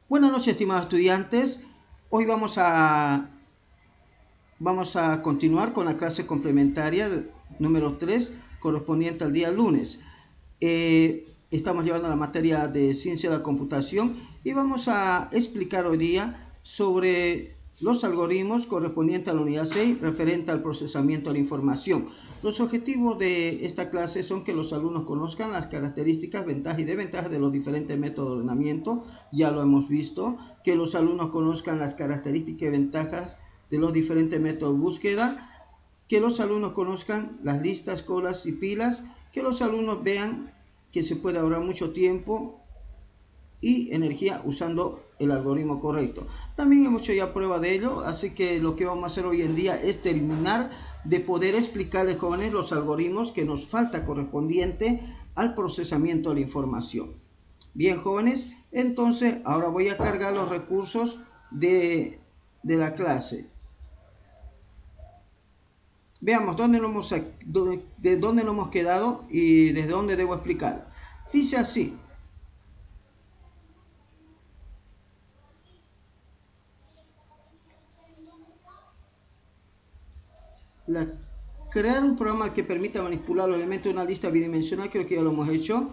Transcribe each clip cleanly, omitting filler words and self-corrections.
Buenas noches, estimados estudiantes. Hoy vamos a continuar con la clase complementaria número 3, correspondiente al día lunes. Estamos llevando la materia de ciencia de la computación y vamos a explicar hoy día sobre los algoritmos correspondientes a la unidad 6 referente al procesamiento de la información. Los objetivos de esta clase son que los alumnos conozcan las características, ventajas y desventajas de los diferentes métodos de ordenamiento, ya lo hemos visto, que los alumnos conozcan las características y ventajas de los diferentes métodos de búsqueda, que los alumnos conozcan las listas, colas y pilas, que los alumnos vean que se puede ahorrar mucho tiempo y energía usando el algoritmo correcto. También hemos hecho ya prueba de ello, así que lo que vamos a hacer hoy en día es terminar de poder explicarles, jóvenes, los algoritmos que nos falta correspondiente al procesamiento de la información. Bien, jóvenes, entonces ahora voy a cargar los recursos de la clase. Veamos de dónde lo hemos quedado y desde dónde debo explicar. Dice así: crear un programa que permita manipular los elementos de una lista bidimensional. Creo que ya lo hemos hecho,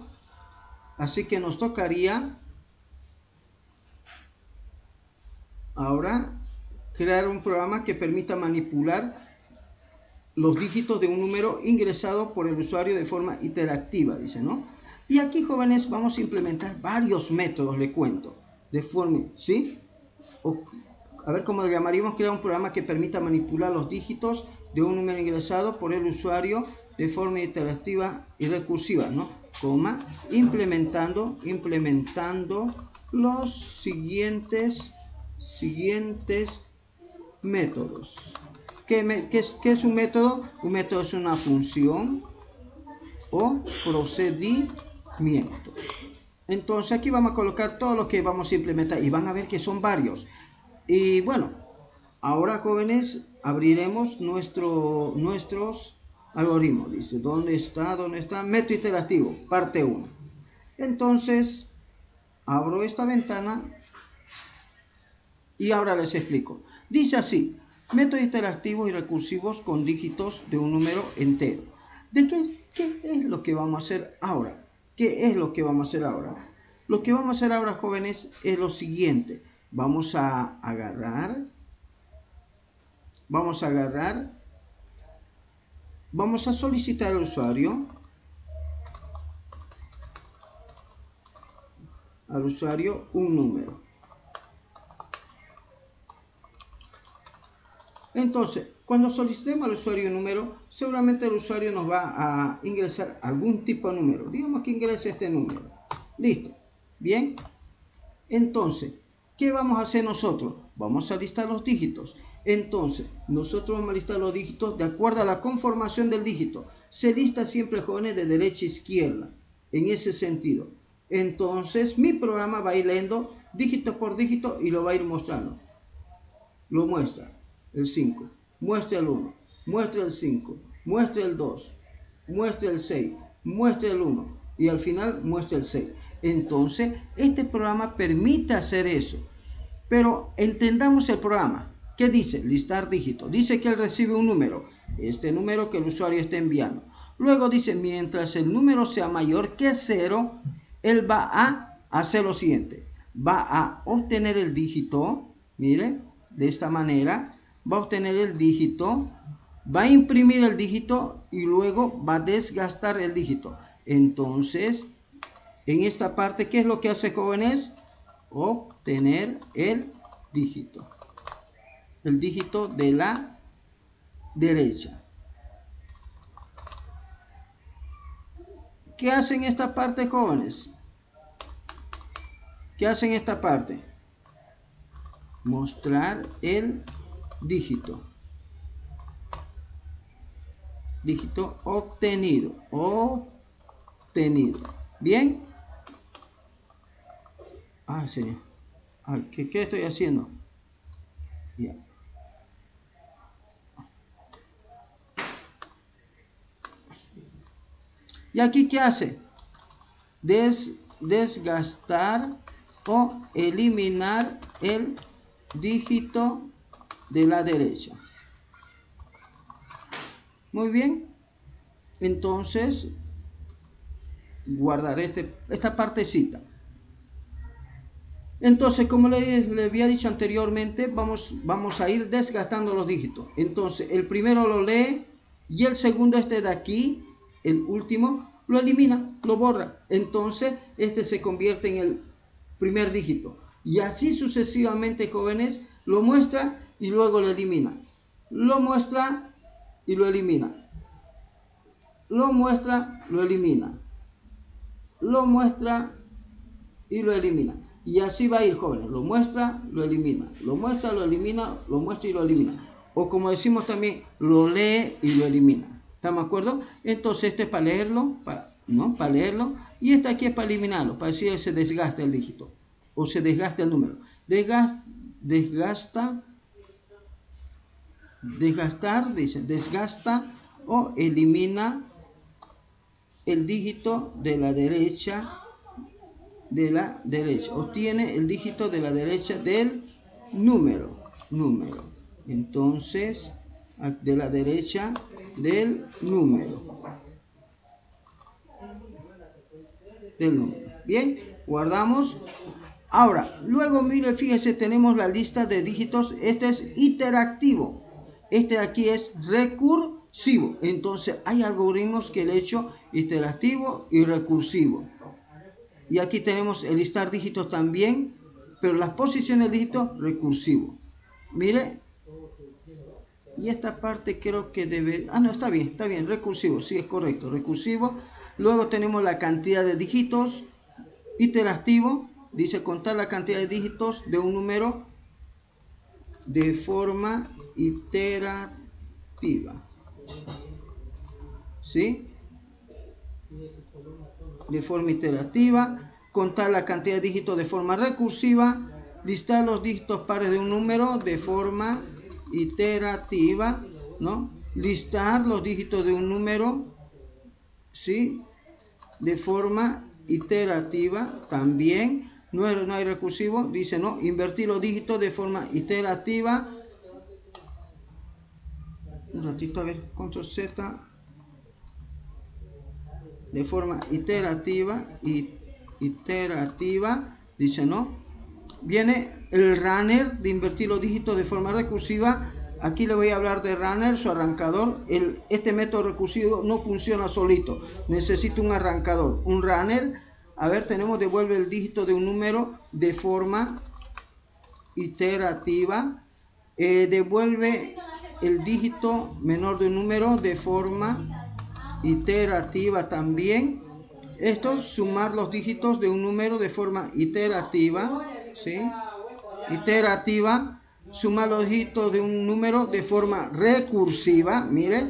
así que nos tocaría ahora crear un programa que permita manipular los dígitos de un número ingresado por el usuario de forma interactiva, dice, ¿no? Y aquí, jóvenes, vamos a implementar varios métodos, le cuento, de forma, ¿sí? A ver cómo le llamaríamos: crear un programa que permita manipular los dígitos de un número ingresado por el usuario de forma interactiva y recursiva, ¿no? Implementando los siguientes métodos. ¿Qué es un método? Un método es una función o procedimiento. Entonces aquí vamos a colocar todo lo que vamos a implementar y van a ver que son varios. Y bueno, ahora, jóvenes, abriremos nuestros algoritmos. Dice, ¿dónde está? Método interactivo, parte 1. Entonces, abro esta ventana y ahora les explico. Dice así: métodos interactivos y recursivos con dígitos de un número entero. ¿De qué es lo que vamos a hacer ahora? ¿Qué es lo que vamos a hacer ahora? Lo que vamos a hacer ahora, jóvenes, es lo siguiente. Vamos a solicitar al usuario un número. Entonces, cuando solicitemos al usuario un número, seguramente el usuario nos va a ingresar algún tipo de número. Digamos que ingrese este número. Listo. Bien. Entonces, ¿qué vamos a hacer nosotros? Vamos a listar los dígitos. Entonces, nosotros vamos a listar los dígitos de acuerdo a la conformación del dígito. Se lista siempre, jóvenes, de derecha a izquierda, en ese sentido. Entonces, mi programa va a ir leyendo dígito por dígito y lo va a ir mostrando. Lo muestra el 5, muestra el 1, muestra el 5, muestra el 2, muestra el 6, muestra el 1 y al final muestra el 6. Entonces, este programa permite hacer eso. Pero entendamos el programa. ¿Qué dice? Listar dígitos. Dice que él recibe un número, este número que el usuario está enviando. Luego dice, mientras el número sea mayor que 0, él va a hacer lo siguiente. Va a obtener el dígito, mire, de esta manera. Va a obtener el dígito, va a imprimir el dígito y luego va a desgastar el dígito. Entonces, en esta parte, ¿qué es lo que hace, jóvenes? Obtener el dígito de la derecha. ¿Qué hacen esta parte, jóvenes? ¿Qué hacen esta parte? Mostrar el dígito obtenido. Bien. Señor. ¿Qué estoy haciendo? Ya. ¿Y aquí qué hace? Desgastar o eliminar el dígito de la derecha. Muy bien, entonces guardaré esta partecita. Entonces, como le había dicho anteriormente, vamos a ir desgastando los dígitos. Entonces, el primero lo lee y el segundo, este de aquí, el último, lo elimina, lo borra. Entonces, este se convierte en el primer dígito. Y así sucesivamente, jóvenes, lo muestra y luego lo elimina. Lo muestra y lo elimina. Lo muestra, lo elimina. Lo muestra y lo elimina. Y así va a ir, jóvenes. Lo muestra, lo elimina. Lo muestra, lo elimina. Lo muestra y lo elimina. O como decimos también, lo lee y lo elimina. ¿Estamos de acuerdo? Entonces este es para leerlo, para leerlo. Y este aquí es para eliminarlo, para decir que se desgasta el dígito. O se desgasta el número. Desgastar, dice, desgasta o elimina el dígito de la derecha. Obtiene el dígito de la derecha del número. Entonces, de la derecha del número. Bien, guardamos. Ahora, luego mire, fíjese, tenemos la lista de dígitos. Este es iterativo. Este de aquí es recursivo. Entonces, hay algoritmos que le he hecho iterativo y recursivo. Y aquí tenemos el listar dígitos también, pero las posiciones de dígitos recursivo. Mire, y esta parte creo que debe... no, está bien, recursivo, sí es correcto, recursivo. Luego tenemos la cantidad de dígitos, iterativo, dice contar la cantidad de dígitos de un número de forma iterativa. ¿Sí? De forma iterativa, contar la cantidad de dígitos de forma recursiva, listar los dígitos pares de un número de forma iterativa, ¿no? Listar los dígitos de un número, ¿sí? De forma iterativa también. No hay recursivo, dice no, invertir los dígitos de forma iterativa. Un ratito, a ver, control Z. De forma iterativa, dice no. Viene el runner de invertir los dígitos de forma recursiva. Aquí le voy a hablar de runner, su arrancador. Este método recursivo no funciona solito, necesita un arrancador, un runner. A ver, tenemos devuelve el dígito de un número de forma iterativa. Devuelve el dígito menor de un número de forma iterativa también. Esto, sumar los dígitos de un número de forma iterativa, ¿sí? Iterativa, sumar los dígitos de un número de forma recursiva, mire.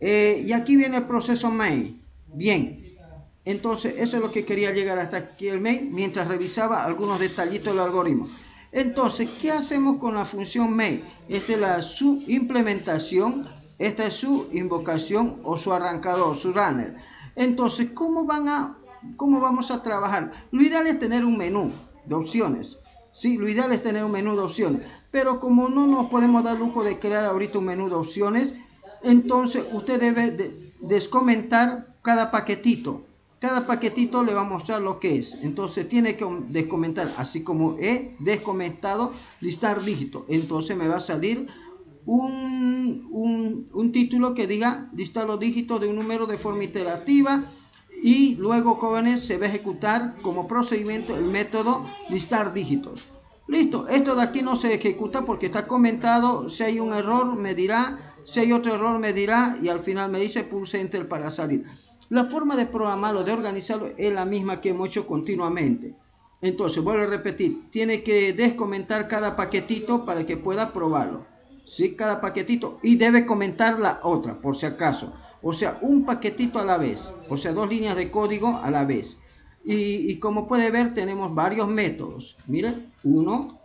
Y aquí viene el proceso main. Bien, entonces eso es lo que quería llegar hasta aquí el main, mientras revisaba algunos detallitos del algoritmo. Entonces, ¿qué hacemos con la función main? Esta es su implementación. Esta es su invocación o su arrancador, su runner. Entonces, ¿cómo vamos a trabajar? Lo ideal es tener un menú de opciones. Sí, lo ideal es tener un menú de opciones. Pero como no nos podemos dar lujo de crear ahorita un menú de opciones, entonces usted debe descomentar cada paquetito. Cada paquetito le va a mostrar lo que es. Entonces tiene que descomentar, así como he descomentado, listar dígitos. Entonces me va a salir un título que diga listar los dígitos de un número de forma iterativa, y luego, jóvenes, se va a ejecutar como procedimiento el método listar dígitos. Listo, esto de aquí no se ejecuta porque está comentado. Si hay un error me dirá, si hay otro error me dirá, y al final me dice pulse enter para salir. La forma de programarlo, de organizarlo, es la misma que hemos hecho continuamente. Entonces, vuelvo a repetir, tiene que descomentar cada paquetito para que pueda probarlo. ¿Sí? Cada paquetito, y debe comentar la otra por si acaso, o sea, un paquetito a la vez, o sea, 2 líneas de código a la vez. Y como puede ver, tenemos varios métodos. Miren,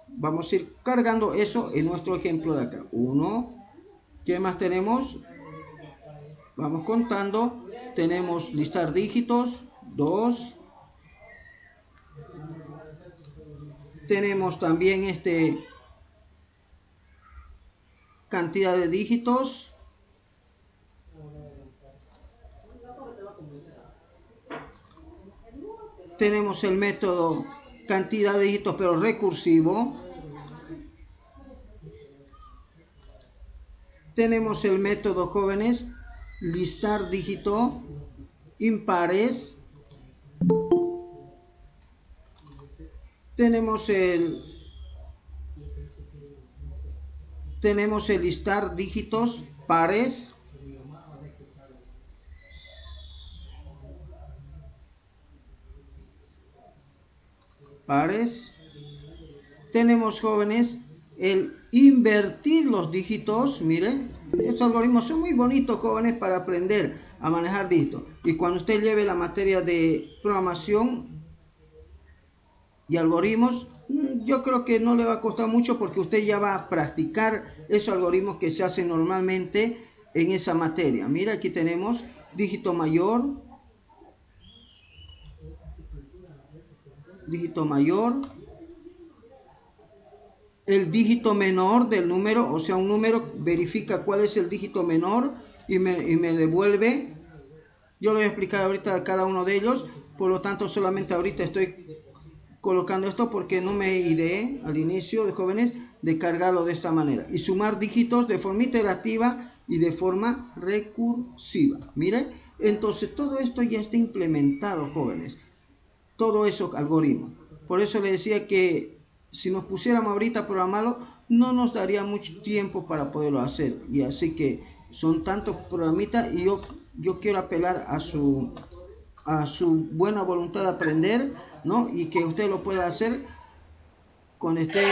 vamos a ir cargando eso en nuestro ejemplo de acá. ¿Qué más tenemos? Vamos contando. Tenemos listar dígitos, 2, Tenemos también cantidad de dígitos. Tenemos el método cantidad de dígitos pero recursivo. Tenemos el método, jóvenes, listar dígitos impares. Tenemos el listar dígitos pares. Tenemos, jóvenes, el invertir los dígitos. Miren, estos algoritmos son muy bonitos, jóvenes, para aprender a manejar dígitos. Y cuando usted lleve la materia de programación y algoritmos, yo creo que no le va a costar mucho porque usted ya va a practicar esos algoritmos que se hacen normalmente en esa materia. Mira, aquí tenemos dígito mayor, el dígito menor del número, o sea, un número verifica cuál es el dígito menor y me devuelve. Yo le voy a explicar ahorita cada uno de ellos, por lo tanto solamente ahorita estoy colocando esto porque no me iré al inicio, de jóvenes, de cargarlo de esta manera. Y sumar dígitos de forma iterativa y de forma recursiva. Miren, entonces todo esto ya está implementado, jóvenes. Todo eso algoritmo. Por eso le decía que si nos pusiéramos ahorita a programarlo, no nos daría mucho tiempo para poderlo hacer. Y así que son tantos programitas y yo quiero apelar a su buena voluntad de aprender, ¿no? Y que usted lo pueda hacer cuando esté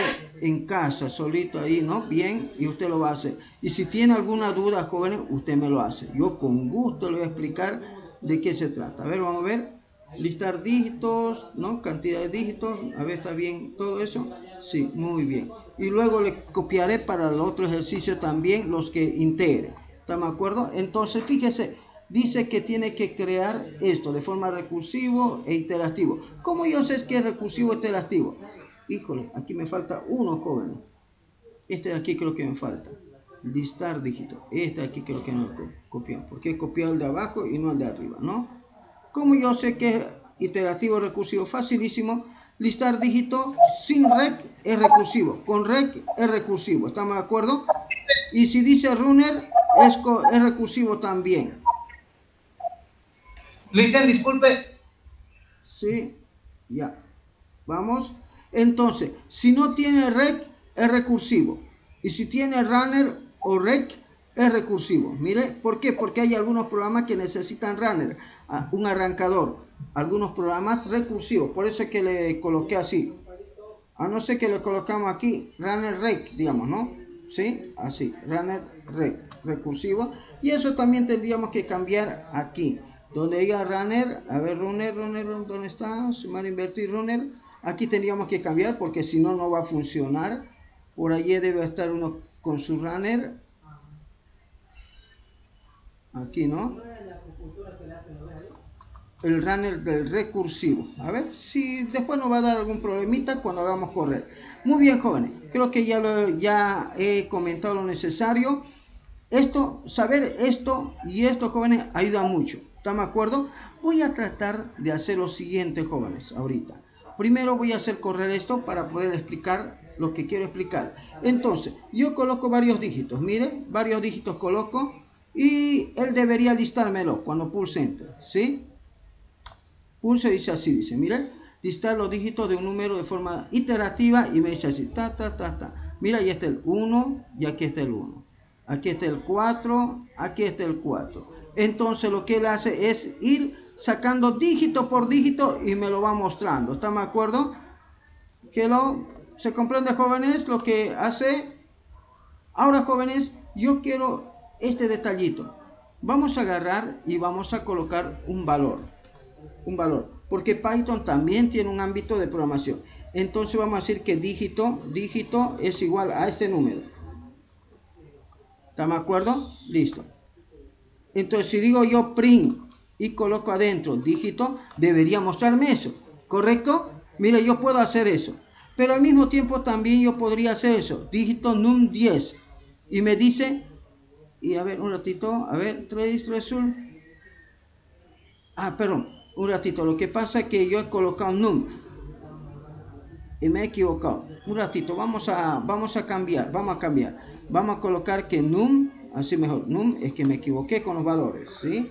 en casa, solito ahí, ¿no? Bien, y usted lo va a hacer. Y si tiene alguna duda, jóvenes, usted me lo hace. Yo con gusto le voy a explicar de qué se trata. A ver, vamos a ver. Listar dígitos, ¿no? Cantidad de dígitos. A ver, ¿está bien todo eso? Sí, muy bien. Y luego le copiaré para el otro ejercicio también los que integre. ¿Estamos de acuerdo? Entonces, fíjese. Dice que tiene que crear esto de forma recursivo e iterativo. ¿Cómo yo sé que es recursivo e iterativo? Híjole, aquí me falta uno, jóvenes. Este de aquí creo que me falta. Listar dígitos. Este de aquí creo que no copiamos. Porque he copiado el de abajo y no el de arriba, ¿no? ¿Cómo yo sé que es iterativo recursivo? Facilísimo. Listar dígitos sin rec es recursivo. Con rec es recursivo. ¿Estamos de acuerdo? Y si dice runner es recursivo también. Luisen, disculpe. Sí, ya. Vamos. Entonces, si no tiene rec, es recursivo. Y si tiene runner o rec, es recursivo. Mire, ¿por qué? Porque hay algunos programas que necesitan runner, un arrancador. Algunos programas recursivos. Por eso es que le coloqué así. A no ser que le colocamos aquí runner rec, digamos, ¿no? ¿Sí? Así, runner rec, recursivo. Y eso también tendríamos que cambiar aquí. Donde diga runner, a ver, runner, ¿dónde está? Sumar, invertir, runner. Aquí tendríamos que cambiar porque si no, no va a funcionar. Por allí debe estar uno con su runner. Aquí, ¿no? El runner del recursivo. A ver si después nos va a dar algún problemita cuando hagamos correr. Muy bien, jóvenes. Creo que ya he comentado lo necesario. Saber esto y esto, jóvenes, ayuda mucho. ¿Están de acuerdo? Voy a tratar de hacer lo siguiente, jóvenes, ahorita. Primero voy a hacer correr esto para poder explicar lo que quiero explicar. Entonces, yo coloco varios dígitos. Mire, varios dígitos coloco y él debería listármelo cuando pulse Enter, ¿sí? Pulse, dice así, dice, mire, listar los dígitos de un número de forma iterativa y me dice así, Mira, ahí está el 1 y aquí está el 1. Aquí está el 4, aquí está el 4. Entonces lo que él hace es ir sacando dígito por dígito y me lo va mostrando. ¿Están de acuerdo? ¿Se comprende, jóvenes, lo que hace? Ahora, jóvenes, yo quiero este detallito. Vamos a agarrar y vamos a colocar un valor. Porque Python también tiene un ámbito de programación. Entonces vamos a decir que dígito es igual a este número. ¿Estamos de acuerdo? Listo. Entonces si digo yo print y coloco adentro dígito, debería mostrarme eso, ¿correcto? Mire, yo puedo hacer eso. Pero al mismo tiempo también yo podría hacer eso. Dígito num 10. Y me dice, y a ver, un ratito, a ver, 3 resulta. Perdón, un ratito. Lo que pasa es que yo he colocado num. Y me he equivocado. Un ratito, vamos a cambiar. Vamos a colocar que num, así mejor. Num es que me equivoqué con los valores, ¿sí?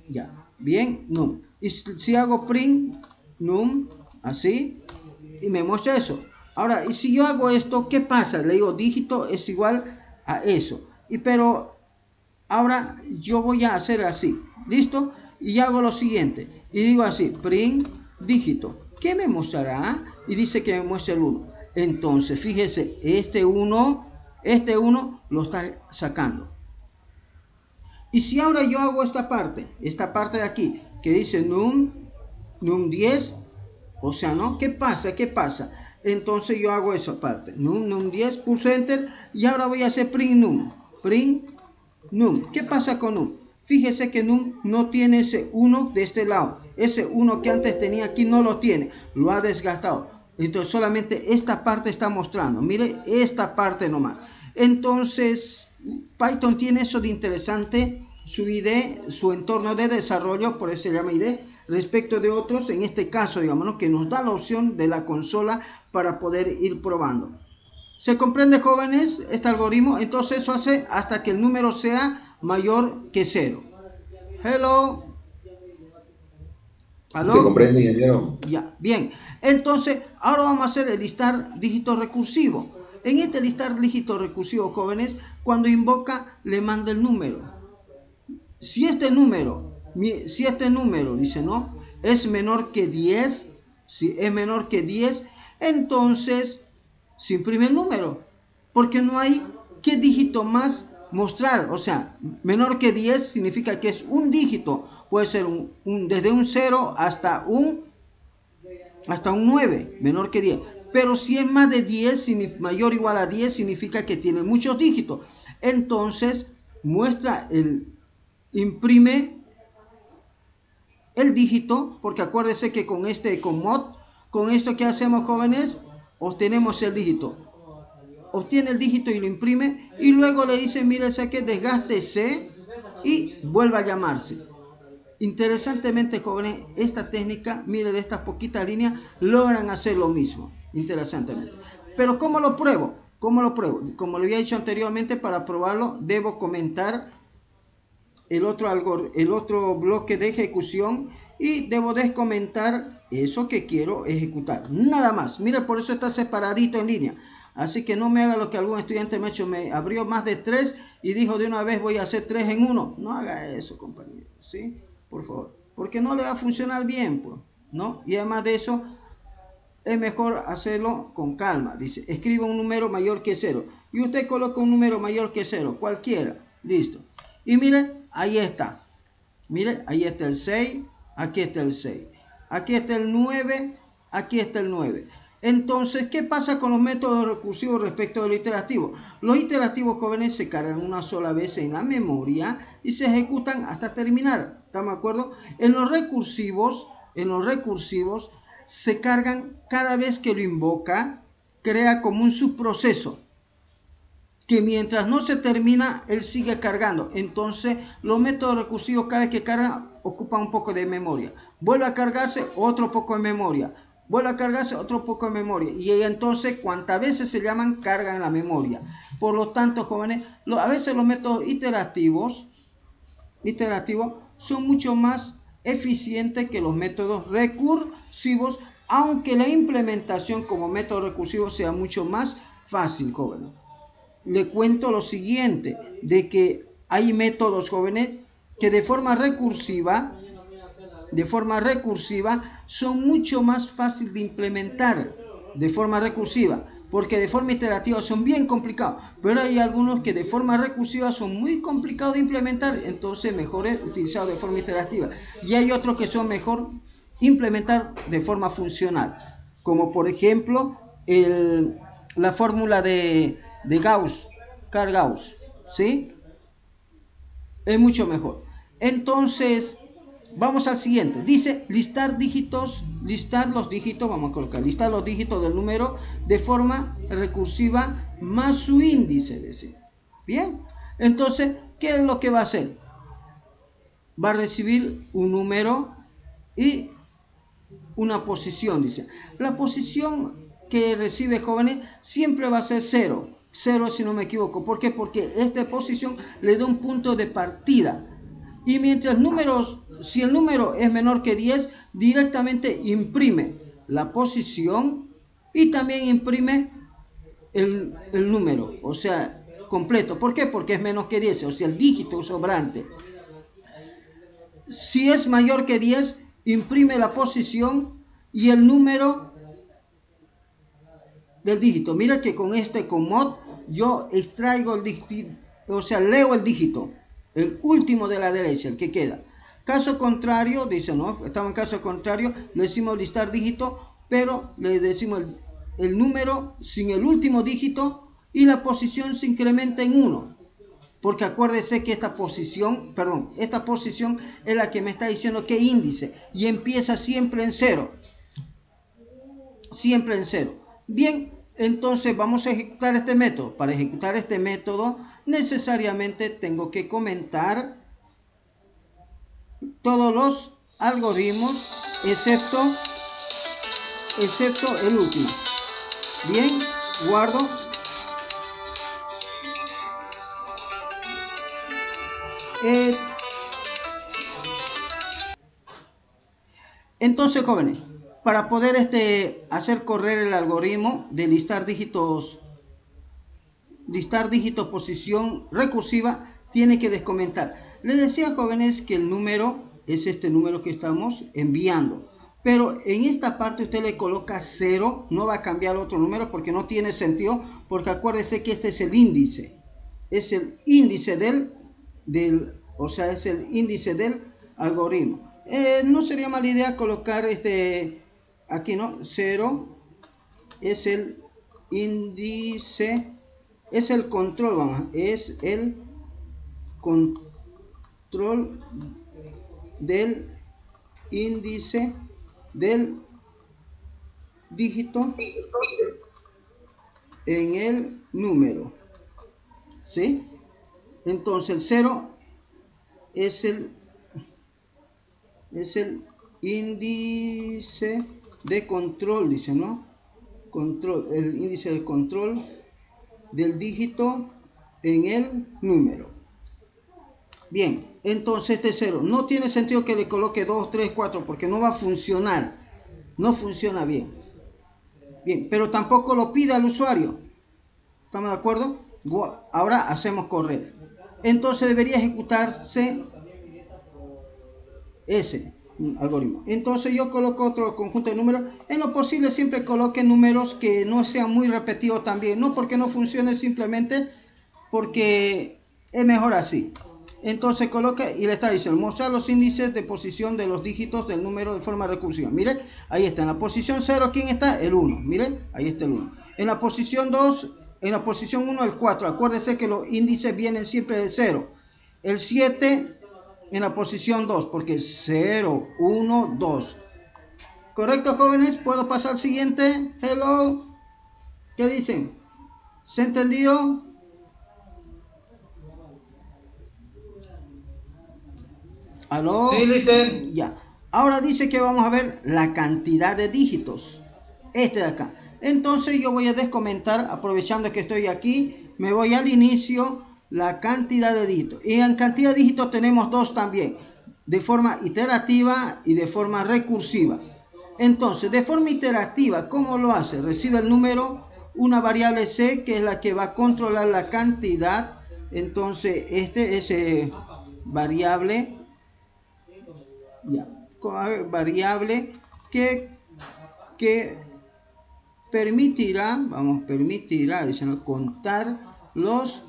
Ya, bien, num. Y si hago print num, así, y me muestra eso. Ahora, y si yo hago esto, ¿qué pasa? Le digo, dígito es igual a eso. Pero ahora yo voy a hacer así, ¿listo? Y hago lo siguiente, y digo así, print dígito. ¿Qué me mostrará? Y dice que me muestra el 1. Entonces, fíjese, este 1 lo está sacando. Y si ahora yo hago esta parte de aquí, que dice num 10, o sea, ¿no? ¿Qué pasa? Entonces yo hago esa parte, num 10, pulso enter, y ahora voy a hacer print num. ¿Qué pasa con num? Fíjese que num no tiene ese 1 de este lado. Ese 1 que antes tenía aquí no lo tiene, lo ha desgastado. Entonces solamente esta parte está mostrando. Mire, esta parte nomás. Entonces, Python tiene eso de interesante, su IDE, su entorno de desarrollo, por eso se llama IDE, respecto de otros, en este caso, digamos, ¿no? Que nos da la opción de la consola para poder ir probando. ¿Se comprende, jóvenes, este algoritmo? Entonces eso hace hasta que el número sea mayor que 0. Hello. ¿Aló? Se comprende, ingeniero. Ya, bien. Entonces, ahora vamos a hacer el listar dígito recursivo. En este listar dígito recursivo, jóvenes, cuando invoca, le manda el número. Si este número, dice, ¿no? Es menor que 10, si es menor que 10, entonces se imprime el número, porque no hay qué dígito más mostrar. O sea, menor que 10 significa que es un dígito, puede ser desde un 0 hasta un 9, menor que 10. Pero si es más de 10, mayor o igual a 10, significa que tiene muchos dígitos. Entonces imprime el dígito, porque acuérdese que con esto que hacemos, jóvenes, obtenemos el dígito. Obtiene el dígito y lo imprime, y luego le dice, mire, que desgástese y vuelva a llamarse. Interesantemente, jóvenes, esta técnica, mire, de estas poquitas líneas, logran hacer lo mismo, interesantemente. Pero ¿cómo lo pruebo? Como lo había dicho anteriormente, para probarlo debo comentar el otro bloque de ejecución, y debo descomentar eso que quiero ejecutar, nada más. Mire, por eso está separadito en línea. Así que no me haga lo que algún estudiante me ha hecho, me abrió más de 3 y dijo de una vez voy a hacer 3 en 1. No haga eso, compañero, ¿sí? Por favor, porque no le va a funcionar bien, pues, ¿no? Y además de eso, es mejor hacerlo con calma. Dice, escriba un número mayor que 0. Y usted coloca un número mayor que 0, cualquiera. Listo. Y mire, ahí está. Mire, ahí está el 6, aquí está el 6. Aquí está el 9, aquí está el 9. Entonces, ¿qué pasa con los métodos recursivos respecto de lo iterativo? Los iterativos, jóvenes, se cargan una sola vez en la memoria y se ejecutan hasta terminar. ¿Estamos de acuerdo? En los recursivos se cargan cada vez que lo invoca, crea como un subproceso, que mientras no se termina, él sigue cargando. Entonces, los métodos recursivos, cada vez que cargan, ocupan un poco de memoria. Vuelve a cargarse, otro poco de memoria. Vuelve a cargarse, otro poco de memoria. Y entonces, cuantas veces se llaman, cargan la memoria. Por lo tanto, jóvenes, a veces los métodos iterativos son mucho más eficientes que los métodos recursivos, aunque la implementación como método recursivo sea mucho más fácil, jóvenes. Le cuento lo siguiente, de que hay métodos, jóvenes, que de forma recursiva son mucho más fácil de implementar de forma recursiva, porque de forma iterativa son bien complicados, pero hay algunos que de forma recursiva son muy complicados de implementar, entonces mejor es utilizado de forma iterativa, y hay otros que son mejor implementar de forma funcional, como por ejemplo la fórmula de Gauss, Carl Gauss, ¿sí? Es mucho mejor. Entonces, Vamos al siguiente. Dice listar dígitos, listar los dígitos, vamos a colocar, listar los dígitos del número de forma recursiva más su índice. Dice. Bien. Entonces, ¿qué es lo que va a hacer? Va a recibir un número y una posición, dice. La posición que recibe, jóvenes, siempre va a ser 0. 0 si no me equivoco. ¿Por qué? Porque esta posición le da un punto de partida. Y mientras si el número es menor que 10, directamente imprime la posición y también imprime el número, o sea, completo. ¿Por qué? Porque es menos que 10, o sea, el dígito sobrante. Si es mayor que 10, imprime la posición y el número del dígito. Mira que con mod yo extraigo el dígito, o sea, leo el dígito, el último de la derecha, el que queda. Caso contrario, dice, no, estamos en caso contrario, le decimos listar dígito, pero le decimos el número sin el último dígito y la posición se incrementa en 1. Porque acuérdese que esta posición es la que me está diciendo qué índice y empieza siempre en 0. Siempre en 0. Bien, entonces vamos a ejecutar este método. Para ejecutar este método necesariamente tengo que comentar todos los algoritmos excepto el último. Bien, guardo. Entonces, jóvenes, para poder hacer correr el algoritmo de listar dígitos posición recursiva, tiene que descomentar. Les decía, jóvenes, que el número es este número que estamos enviando. Pero en esta parte usted le coloca 0, no va a cambiar otro número porque no tiene sentido, porque acuérdese que este es el índice. Es el índice es el índice del algoritmo. No sería mala idea colocar aquí, ¿no? 0 es el índice, es el control, vamos, es el control del índice del dígito en el número, ¿sí? Entonces el 0 es el índice de control, dice, ¿no? El índice de control del dígito en el número. Bien, entonces este 0 no tiene sentido que le coloque 2, 3, 4 porque no va a funcionar. No funciona bien. Bien, pero tampoco lo pide al usuario. ¿Estamos de acuerdo? Ahora hacemos correr. Entonces debería ejecutarse ese algoritmo. Entonces yo coloco otro conjunto de números. En lo posible siempre coloque números que no sean muy repetidos también. No porque no funcione, simplemente porque es mejor así. Entonces coloca y le está diciendo mostrar los índices de posición de los dígitos del número de forma recursiva. Mire, ahí está. En la posición 0, ¿quién está? El 1. Mire, ahí está el 1. En la posición 2, en la posición 1, el 4. Acuérdese que los índices vienen siempre de 0. El 7 en la posición 2, porque 0, 1, 2. ¿Correcto, jóvenes? ¿Puedo pasar al siguiente? Hello. ¿Qué dicen? ¿Se ha entendido? ¿Aló? Sí, listen. Ya. Ahora dice que vamos a ver la cantidad de dígitos. Este de acá. Entonces yo voy a descomentar, aprovechando que estoy aquí, me voy al inicio, la cantidad de dígitos. Y en cantidad de dígitos tenemos dos también, de forma iterativa y de forma recursiva. Entonces, de forma iterativa, ¿cómo lo hace? Recibe el número, una variable C, que es la que va a controlar la cantidad. Entonces, es variable, variable que permitirá, diciendo, contar los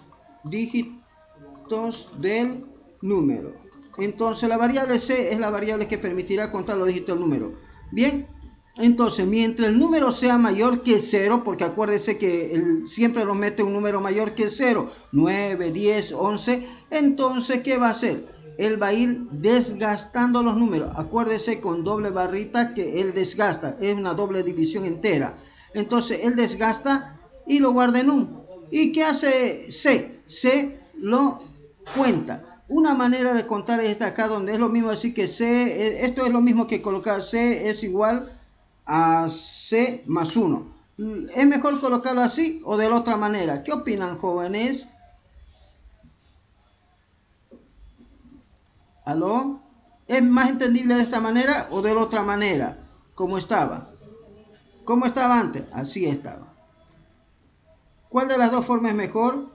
dígitos del número. Entonces la variable C es la variable que permitirá contar los dígitos del número. Bien, entonces mientras el número sea mayor que 0, porque acuérdese que siempre lo mete un número mayor que 0, 9, 10, 11, entonces ¿qué va a hacer? él va a ir desgastando los números. Acuérdese con doble barrita que él desgasta, es una doble división entera. Entonces él desgasta y lo guarda en 1. ¿Y qué hace C? C lo cuenta. Una manera de contar es esta acá, donde es lo mismo decir que C, esto es lo mismo que colocar C es igual a C más 1. ¿Es mejor colocarlo así o de la otra manera? ¿Qué opinan, jóvenes? ¿Aló? ¿Es más entendible de esta manera o de la otra manera? ¿Cómo estaba? ¿Cómo estaba antes? Así estaba. ¿Cuál de las dos formas es mejor?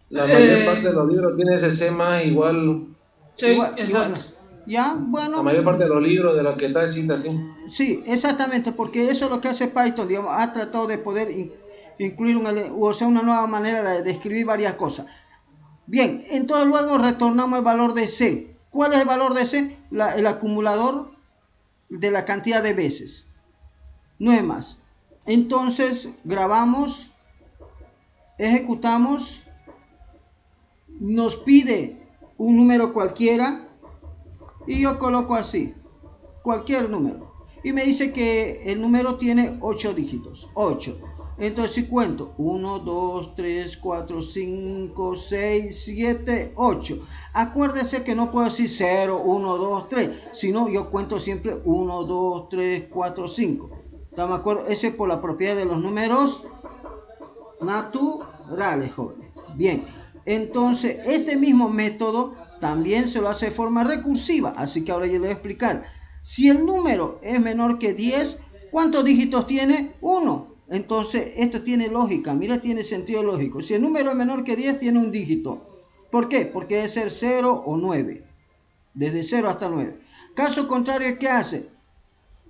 La mayor parte de los libros tiene ese C más igual. Igual, Sí, igual. exacto. ¿Ya? La Bueno. mayor parte de los libros de los que está escrita así. Sí, exactamente, porque eso es lo que hace Python, digamos, ha tratado de poder incluir una nueva manera de escribir varias cosas. Bien, entonces luego retornamos el valor de C. ¿Cuál es el valor de C? El acumulador de la cantidad de veces. No es más. Entonces grabamos, ejecutamos, nos pide un número cualquiera y yo coloco así, cualquier número. Y me dice que el número tiene 8 dígitos, 8. Entonces si cuento 1, 2, 3, 4, 5, 6, 7, 8. Acuérdese que no puedo decir 0, 1, 2, 3, sino yo cuento siempre 1, 2, 3, 4, 5. ¿Están de acuerdo? Ese es por la propiedad de los números naturales, jóvenes. Bien, entonces este mismo método también se lo hace de forma recursiva, así que ahora yo le voy a explicar. Si el número es menor que 10, ¿cuántos dígitos tiene? 1. Entonces esto tiene lógica, mira, tiene sentido lógico. Si el número es menor que 10, tiene un dígito. ¿Por qué? Porque debe ser 0 o 9, desde 0 hasta 9. Caso contrario, ¿qué hace?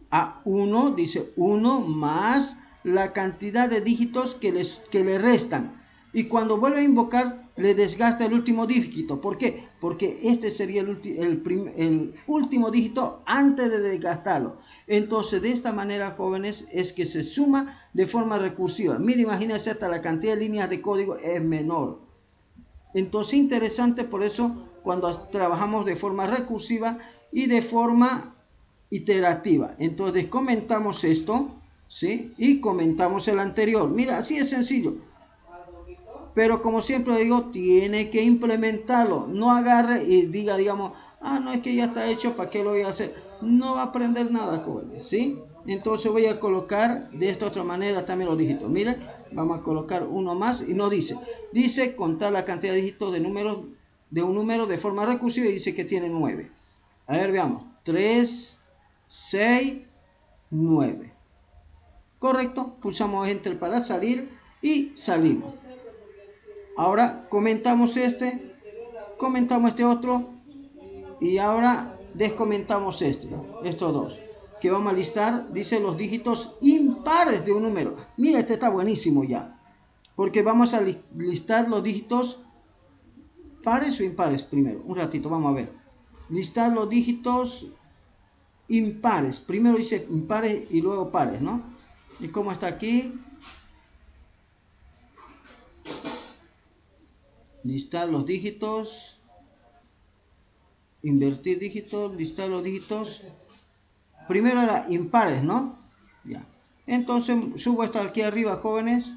A 1 dice 1 más la cantidad de dígitos que le restan. Y cuando vuelve a invocar, le desgasta el último dígito. ¿Por qué? Porque este sería el último dígito antes de desgastarlo. Entonces, de esta manera, jóvenes, es que se suma de forma recursiva. Mira, imagínense, hasta la cantidad de líneas de código es menor. Entonces, interesante, por eso, cuando trabajamos de forma recursiva y de forma iterativa. Entonces comentamos esto, ¿sí? Y comentamos el anterior. Mira, así es sencillo. Pero como siempre digo, tiene que implementarlo. No agarre y diga, digamos, no, es que ya está hecho, ¿para qué lo voy a hacer? No va a aprender nada, jóvenes, ¿sí? Entonces voy a colocar de esta otra manera también los dígitos. Mire, vamos a colocar uno más y no dice contar la cantidad de dígitos de números de un número de forma recursiva y dice que tiene 9. A ver, veamos. 3, 6, 9. Correcto, pulsamos Enter para salir y salimos. Ahora comentamos este otro y ahora descomentamos estos dos. Que vamos a listar, dice los dígitos impares de un número. Mira, este está buenísimo ya. Porque vamos a listar los dígitos pares o impares primero. Un ratito, vamos a ver. Listar los dígitos impares. Primero dice impares y luego pares, ¿no? ¿Y cómo está aquí? Listar los dígitos. Invertir dígitos. Listar los dígitos. Primero era impares, ¿no? Ya. Entonces subo esto aquí arriba, jóvenes.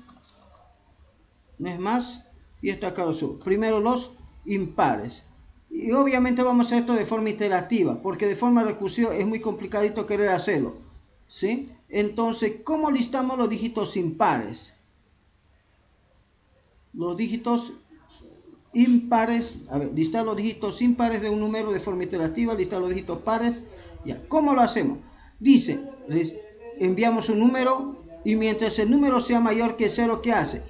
No es más. Y esto acá lo subo. Primero los impares. Y obviamente vamos a hacer esto de forma iterativa. Porque de forma recursiva es muy complicadito querer hacerlo. ¿Sí? Entonces, ¿cómo listamos los dígitos impares? Los dígitos impares, a ver, listar los dígitos impares de un número de forma iterativa, listar los dígitos pares, ya. ¿Cómo lo hacemos? Dice, les enviamos un número y mientras el número sea mayor que 0, ¿qué hace?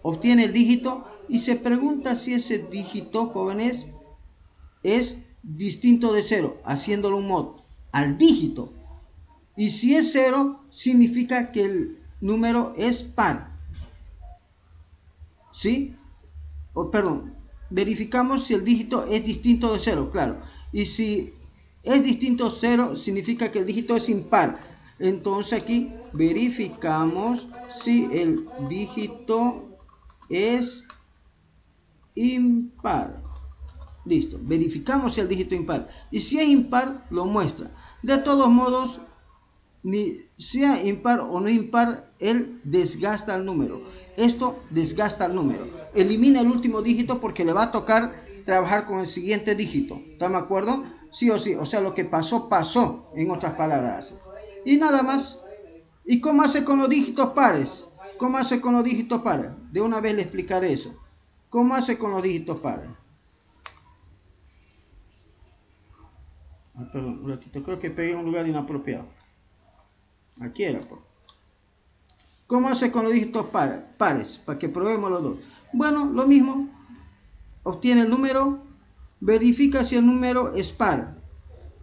Obtiene el dígito y se pregunta si ese dígito, jóvenes, es distinto de 0, haciéndolo un mod al dígito. Y si es 0, significa que el número es par. ¿Sí? Perdón, verificamos si el dígito es distinto de 0, claro. Y si es distinto de 0, significa que el dígito es impar. Entonces aquí verificamos si el dígito es impar. Listo, verificamos si el dígito impar. Y si es impar, lo muestra. De todos modos, ni sea impar o no impar, él desgasta el número. Esto desgasta el número. Elimina el último dígito porque le va a tocar trabajar con el siguiente dígito. ¿Están de acuerdo? Sí o sí. O sea, lo que pasó, pasó, en otras palabras. Y nada más. ¿Y cómo hace con los dígitos pares? ¿Cómo hace con los dígitos pares? De una vez le explicaré eso. ¿Cómo hace con los dígitos pares? Perdón, un ratito, creo que pegué en un lugar inapropiado. Aquí era, pues. ¿Cómo hace con los dígitos pares? Para que probemos los dos. Bueno, lo mismo. Obtiene el número, verifica si el número es par.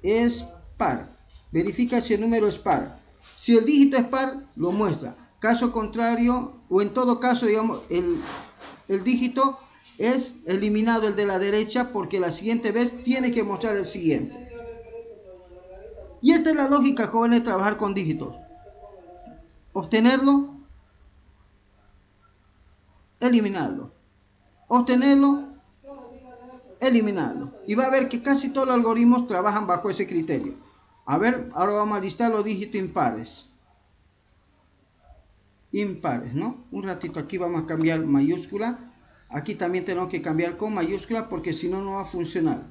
Es par. Verifica si el número es par. Si el dígito es par, lo muestra. Caso contrario, o en todo caso, digamos, el dígito es eliminado, el de la derecha, porque la siguiente vez tiene que mostrar el siguiente. Y esta es la lógica, jóvenes, de trabajar con dígitos. Obtenerlo, eliminarlo. Obtenerlo, eliminarlo. Y va a ver que casi todos los algoritmos trabajan bajo ese criterio. A ver, ahora vamos a listar los dígitos impares. Impares, ¿no? Un ratito, aquí vamos a cambiar mayúscula. Aquí también tenemos que cambiar con mayúscula porque si no, no va a funcionar.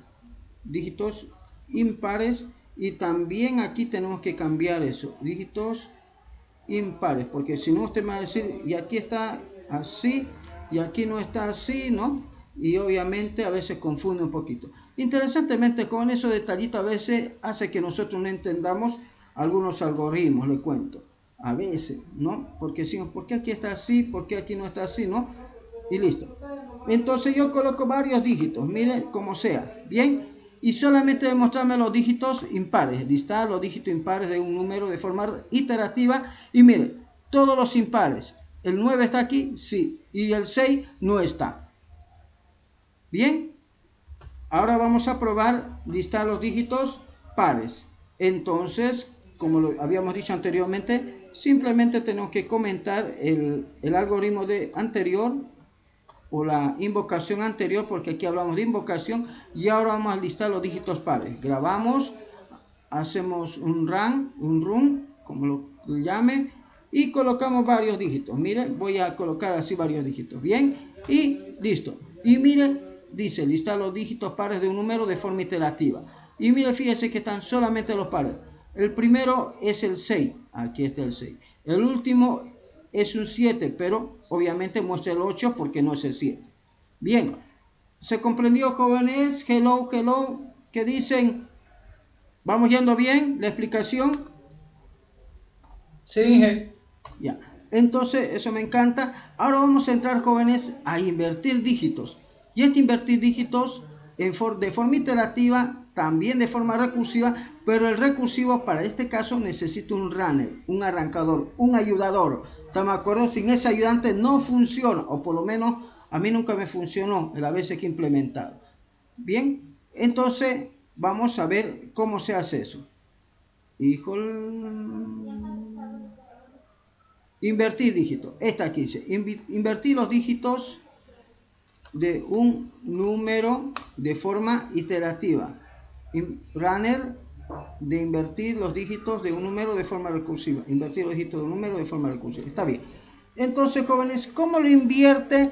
Dígitos impares. Y también aquí tenemos que cambiar eso. Dígitos impares. Porque si no, usted me va a decir, y aquí está así, y aquí no está así, ¿no? Y obviamente a veces confunde un poquito. Interesantemente, con esos detallitos a veces hace que nosotros no entendamos algunos algoritmos, le cuento. A veces, ¿no? Porque decimos, ¿por qué aquí está así? ¿Por qué aquí no está así? ¿No? Y listo. Entonces yo coloco varios dígitos, mire, como sea, ¿bien? Y solamente demostrarme los dígitos impares, listar los dígitos impares de un número de forma iterativa. Y mire, todos los impares. ¿El 9 está aquí? Sí. Y el 6 no está. Bien. Ahora vamos a probar listar los dígitos pares. Entonces, como lo habíamos dicho anteriormente, simplemente tenemos que comentar el algoritmo anterior o la invocación anterior, porque aquí hablamos de invocación. Y ahora vamos a listar los dígitos pares. Grabamos, hacemos un run, como lo llame, y colocamos varios dígitos. Miren, voy a colocar así varios dígitos. Bien, y listo. Y miren, dice listar los dígitos pares de un número de forma iterativa. Y mire, fíjese que están solamente los pares. El primero es el 6. Aquí está el 6. El último es un 7, pero obviamente muestra el 8 porque no es el 7. Bien, ¿se comprendió, jóvenes? Hello, hello. ¿Qué dicen? ¿Vamos yendo bien la explicación? Sí, Ya. Entonces, eso me encanta. Ahora vamos a entrar, jóvenes, a invertir dígitos. Y este invertir dígitos de forma iterativa, también de forma recursiva, pero el recursivo para este caso necesita un runner, un arrancador, un ayudador. ¿Están de acuerdo? Sin ese ayudante no funciona, o por lo menos a mí nunca me funcionó las veces que he implementado. Bien, entonces vamos a ver cómo se hace eso. Invertir dígitos. Esta aquí dice, invertir los dígitos de un número de forma iterativa. Runner de invertir los dígitos de un número de forma recursiva. Invertir los dígitos de un número de forma recursiva. Está bien. Entonces, jóvenes, ¿cómo lo invierte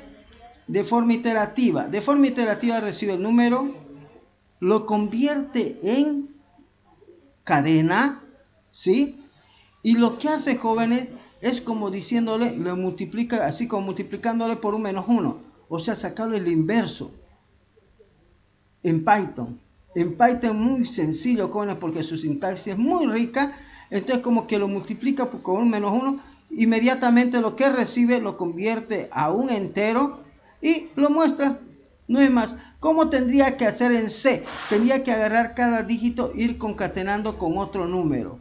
de forma iterativa? De forma iterativa recibe el número, lo convierte en cadena, ¿sí? Y lo que hace, jóvenes, es como diciéndole, lo multiplica, así como multiplicándole por un menos 1. O sea, sacarle el inverso. En Python. En Python muy sencillo, jóvenes, porque su sintaxis es muy rica. Entonces, como que lo multiplica con un menos 1. Inmediatamente lo que recibe lo convierte a un entero y lo muestra. No es más. ¿Cómo tendría que hacer en C? Tendría que agarrar cada dígito e ir concatenando con otro número.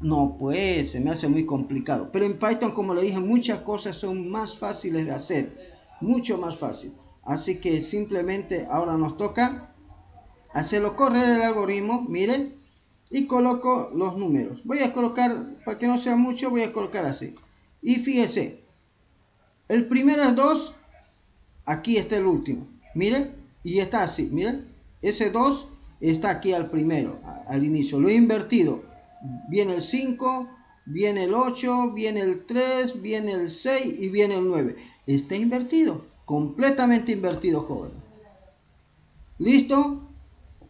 No, pues se me hace muy complicado. Pero en Python, como le dije, muchas cosas son más fáciles de hacer. Mucho más fácil. Así que simplemente ahora nos toca hacerlo correr el algoritmo. Miren. Y coloco los números. Voy a colocar, para que no sea mucho, voy a colocar así. Y fíjese. El primero es 2. Aquí está el último. Miren. Y está así. Miren. ese 2 está aquí al primero, al inicio. Lo he invertido. Viene el 5, viene el 8, viene el 3, viene el 6 y viene el 9. Está invertido, completamente invertido, jóvenes. ¿Listo?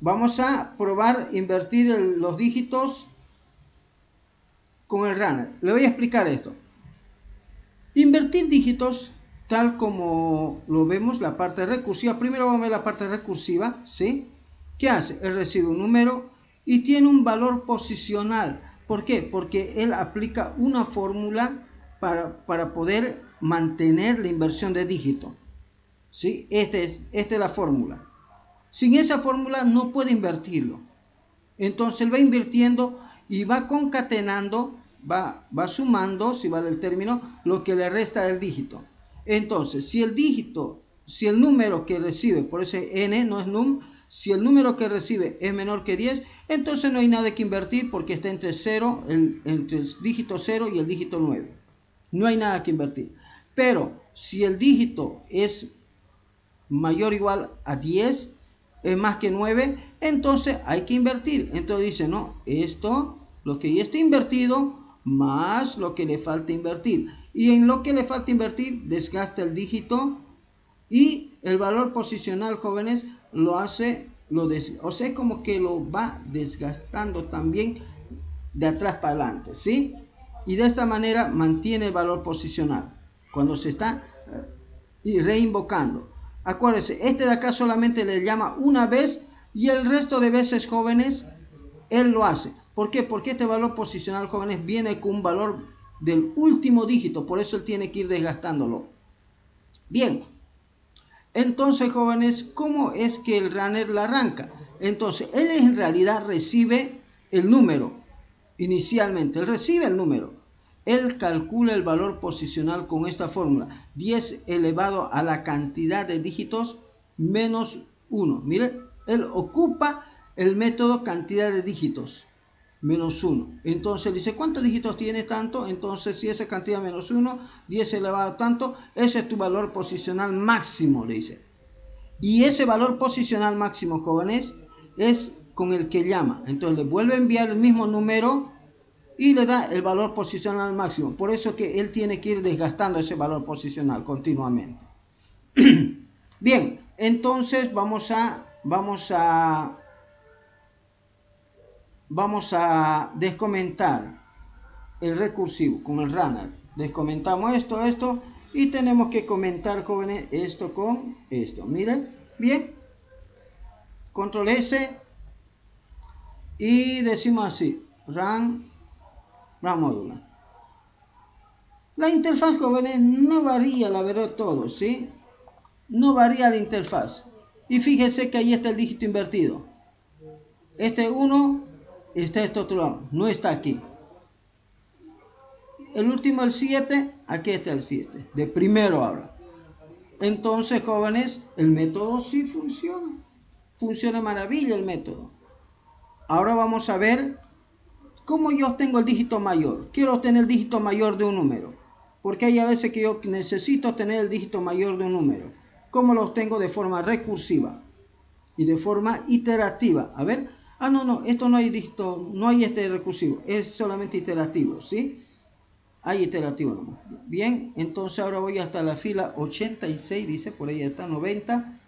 Vamos a probar invertir los dígitos con el runner. Le voy a explicar esto. Invertir dígitos, tal como lo vemos, la parte recursiva. Primero vamos a ver la parte recursiva, ¿sí? ¿Qué hace? Él recibe un número y tiene un valor posicional. ¿Por qué? Porque él aplica una fórmula para poder mantener la inversión de dígito. ¿Sí? Esta es la fórmula. Sin esa fórmula no puede invertirlo. Entonces él va invirtiendo y va concatenando, va sumando, si vale el término, lo que le resta del dígito. Entonces, si el número que recibe, por eso n no es num, si el número que recibe es menor que 10, entonces no hay nada que invertir porque está entre entre el dígito 0 y el dígito 9. No hay nada que invertir. Pero si el dígito es mayor o igual a 10, es más que 9, entonces hay que invertir. Entonces dice, no, esto, lo que ya está invertido, más lo que le falta invertir. Y en lo que le falta invertir, desgasta el dígito y el valor posicional, jóvenes, o sea, como que lo va desgastando también de atrás para adelante, ¿sí? Y de esta manera mantiene el valor posicional cuando se está reinvocando. Acuérdense, este de acá solamente le llama una vez y el resto de veces, jóvenes, él lo hace. ¿Por qué? Porque este valor posicional, jóvenes, viene con un valor del último dígito, por eso él tiene que ir desgastándolo. Bien, entonces, jóvenes, ¿cómo es que el runner la arranca? Entonces, él en realidad recibe el número inicialmente, él recibe el número. Él calcula el valor posicional con esta fórmula, 10 elevado a la cantidad de dígitos menos 1. Miren, él ocupa el método cantidad de dígitos menos 1. Entonces dice, ¿cuántos dígitos tiene tanto? Entonces, si esa cantidad menos 1, 10 elevado a tanto, ese es tu valor posicional máximo, le dice. Y ese valor posicional máximo, jóvenes, es con el que llama. Entonces le vuelve a enviar el mismo número y le da el valor posicional máximo. Por eso que él tiene que ir desgastando ese valor posicional continuamente. Bien, entonces vamos a descomentar el recursivo con el runner. Descomentamos esto y tenemos que comentar, jóvenes, esto con esto. Miren, bien, control S y decimos así, run módulo. La interfaz, jóvenes, no varía, la verdad, todo, ¿sí? No varía la interfaz. Y fíjense que ahí está el dígito invertido. Este 1 está este otro lado, no está aquí. El último, el 7, aquí está el 7, de primero ahora. Entonces, jóvenes, el método sí funciona. Funciona maravilla el método. Ahora vamos a ver cómo yo obtengo el dígito mayor. Quiero obtener el dígito mayor de un número. Porque hay a veces que yo necesito obtener el dígito mayor de un número. ¿Cómo lo obtengo? De forma recursiva y de forma iterativa. A ver. No, esto no hay dígito, no hay este recursivo. Es solamente iterativo, ¿sí? Hay iterativo nomás. Bien, entonces ahora voy hasta la fila 86, dice, por ahí está 90.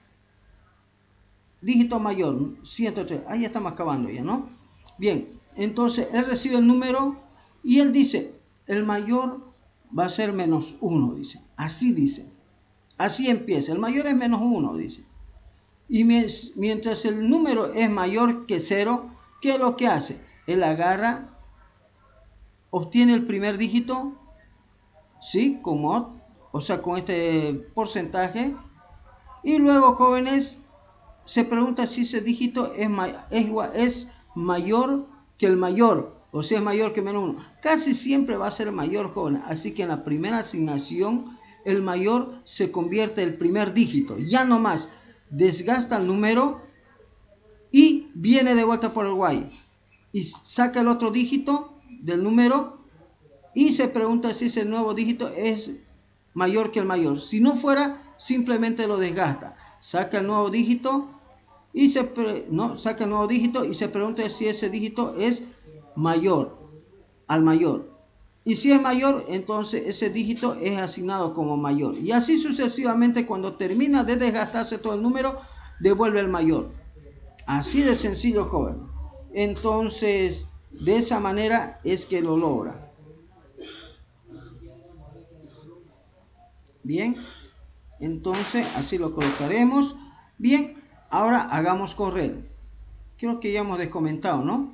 Dígito mayor, 103. Ahí estamos acabando ya, ¿no? Bien, entonces él recibe el número y él dice, el mayor va a ser menos 1, dice. Así dice. Así empieza. El mayor es menos 1, dice. Y mientras el número es mayor que 0, ¿qué es lo que hace? Él agarra, obtiene el primer dígito, ¿sí? Con mod, o sea, con este porcentaje. Y luego, jóvenes, se pregunta si ese dígito es mayor que el mayor, o sea, es mayor que menos 1. Casi siempre va a ser mayor, jóvenes. Así que en la primera asignación, el mayor se convierte en el primer dígito. Ya no más. Desgasta el número y viene de vuelta por el while. Y saca el otro dígito del número y se pregunta si ese nuevo dígito es mayor que el mayor. Si no fuera, simplemente lo desgasta. Saca el nuevo dígito y saca el nuevo dígito y se pregunta si ese dígito es mayor al mayor. Y si es mayor, entonces ese dígito es asignado como mayor. Y así sucesivamente, cuando termina de desgastarse todo el número, devuelve el mayor. Así de sencillo, joven. Entonces, de esa manera es que lo logra. Bien, entonces así lo colocaremos. Bien, ahora hagamos correr. Creo que ya hemos descomentado, ¿no?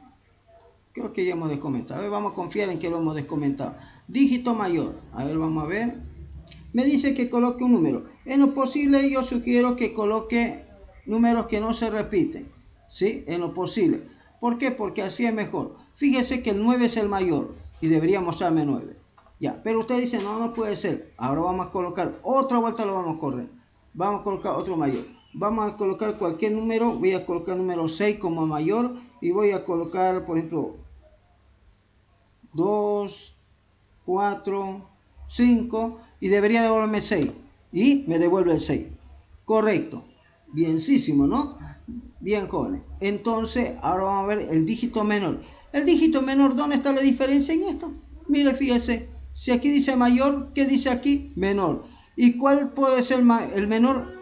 Creo que ya hemos descomentado. A ver, vamos a confiar en que lo hemos descomentado. Dígito mayor. A ver, vamos a ver. Me dice que coloque un número. En lo posible yo sugiero que coloque números que no se repiten. ¿Sí? En lo posible. ¿Por qué? Porque así es mejor. Fíjese que el 9 es el mayor y debería mostrarme 9. Ya, pero usted dice, no, no puede ser. Ahora vamos a colocar otra vuelta, lo vamos a correr. Vamos a colocar otro mayor. Vamos a colocar cualquier número. Voy a colocar el número 6 como mayor y voy a colocar, por ejemplo, 2, 4, 5 y debería devolverme 6 y me devuelve el 6. Correcto. Bienísimo, ¿no? Bien, jóvenes. Entonces, ahora vamos a ver el dígito menor. El dígito menor, ¿dónde está la diferencia en esto? Mire, fíjese. Si aquí dice mayor, ¿qué dice aquí? Menor. ¿Y cuál puede ser el menor?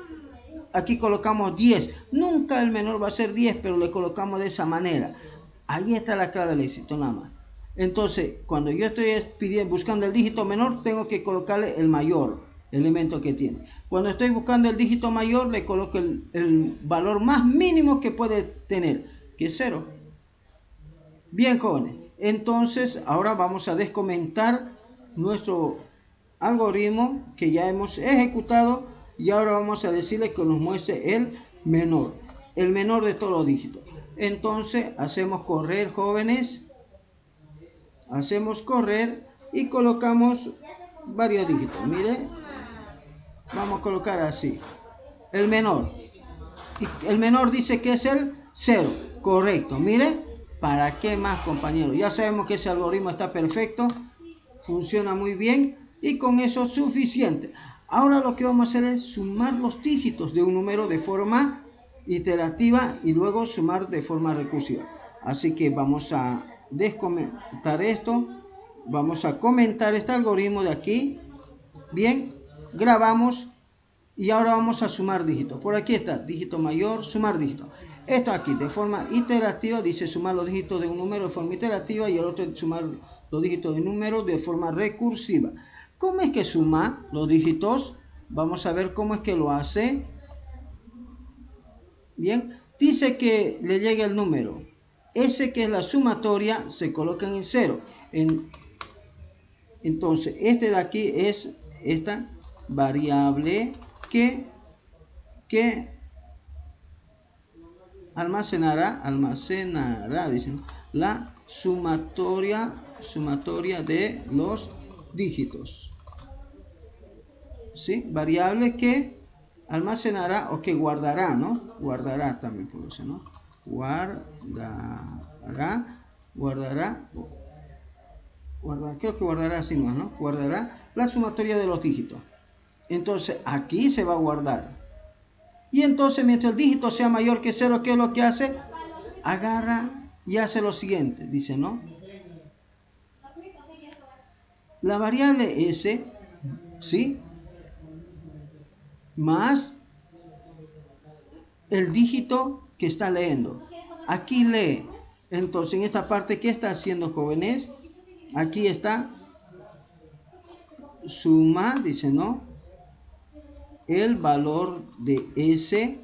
Aquí colocamos 10. Nunca el menor va a ser 10, pero le colocamos de esa manera. Ahí está la clave del éxito, nada más. Entonces, cuando yo estoy buscando el dígito menor, tengo que colocarle el mayor elemento que tiene. Cuando estoy buscando el dígito mayor, le coloco el valor más mínimo que puede tener, que es 0. Bien, jóvenes. Entonces, ahora vamos a descomentar nuestro algoritmo que ya hemos ejecutado y ahora vamos a decirle que nos muestre el menor de todos los dígitos. Entonces, hacemos correr, jóvenes. Hacemos correr y colocamos varios dígitos. Mire, vamos a colocar así. El menor. El menor dice que es el 0. Correcto. Mire, ¿para qué más, compañeros? Ya sabemos que ese algoritmo está perfecto. Funciona muy bien. Y con eso es suficiente. Ahora lo que vamos a hacer es sumar los dígitos de un número de forma iterativa y luego sumar de forma recursiva. Así que vamos a descomentar esto. Vamos a comentar este algoritmo de aquí. Bien, grabamos y ahora vamos a sumar dígitos. Por aquí está, dígito mayor, sumar dígitos. Esto aquí de forma iterativa dice sumar los dígitos de un número de forma iterativa y el otro sumar los dígitos de un número de forma recursiva. ¿Cómo es que suma los dígitos? Vamos a ver cómo es que lo hace. Bien, dice que le llega el número. Ese que es la sumatoria se coloca en 0. Entonces, este de aquí es esta variable que almacenará, dicen, la sumatoria de los dígitos. ¿Sí? Variable que almacenará o que guardará, ¿no? Guardará también por eso, ¿no? Guardará, creo que guardará así más, ¿no? Guardará la sumatoria de los dígitos. Entonces aquí se va a guardar. Y entonces mientras el dígito sea mayor que 0, ¿qué es lo que hace? Agarra y hace lo siguiente, dice, ¿no? La variable S, ¿sí? Más el dígito que está leyendo. Aquí lee. Entonces en esta parte, ¿qué está haciendo, jóvenes? Aquí está suma, dice, ¿no? El valor de S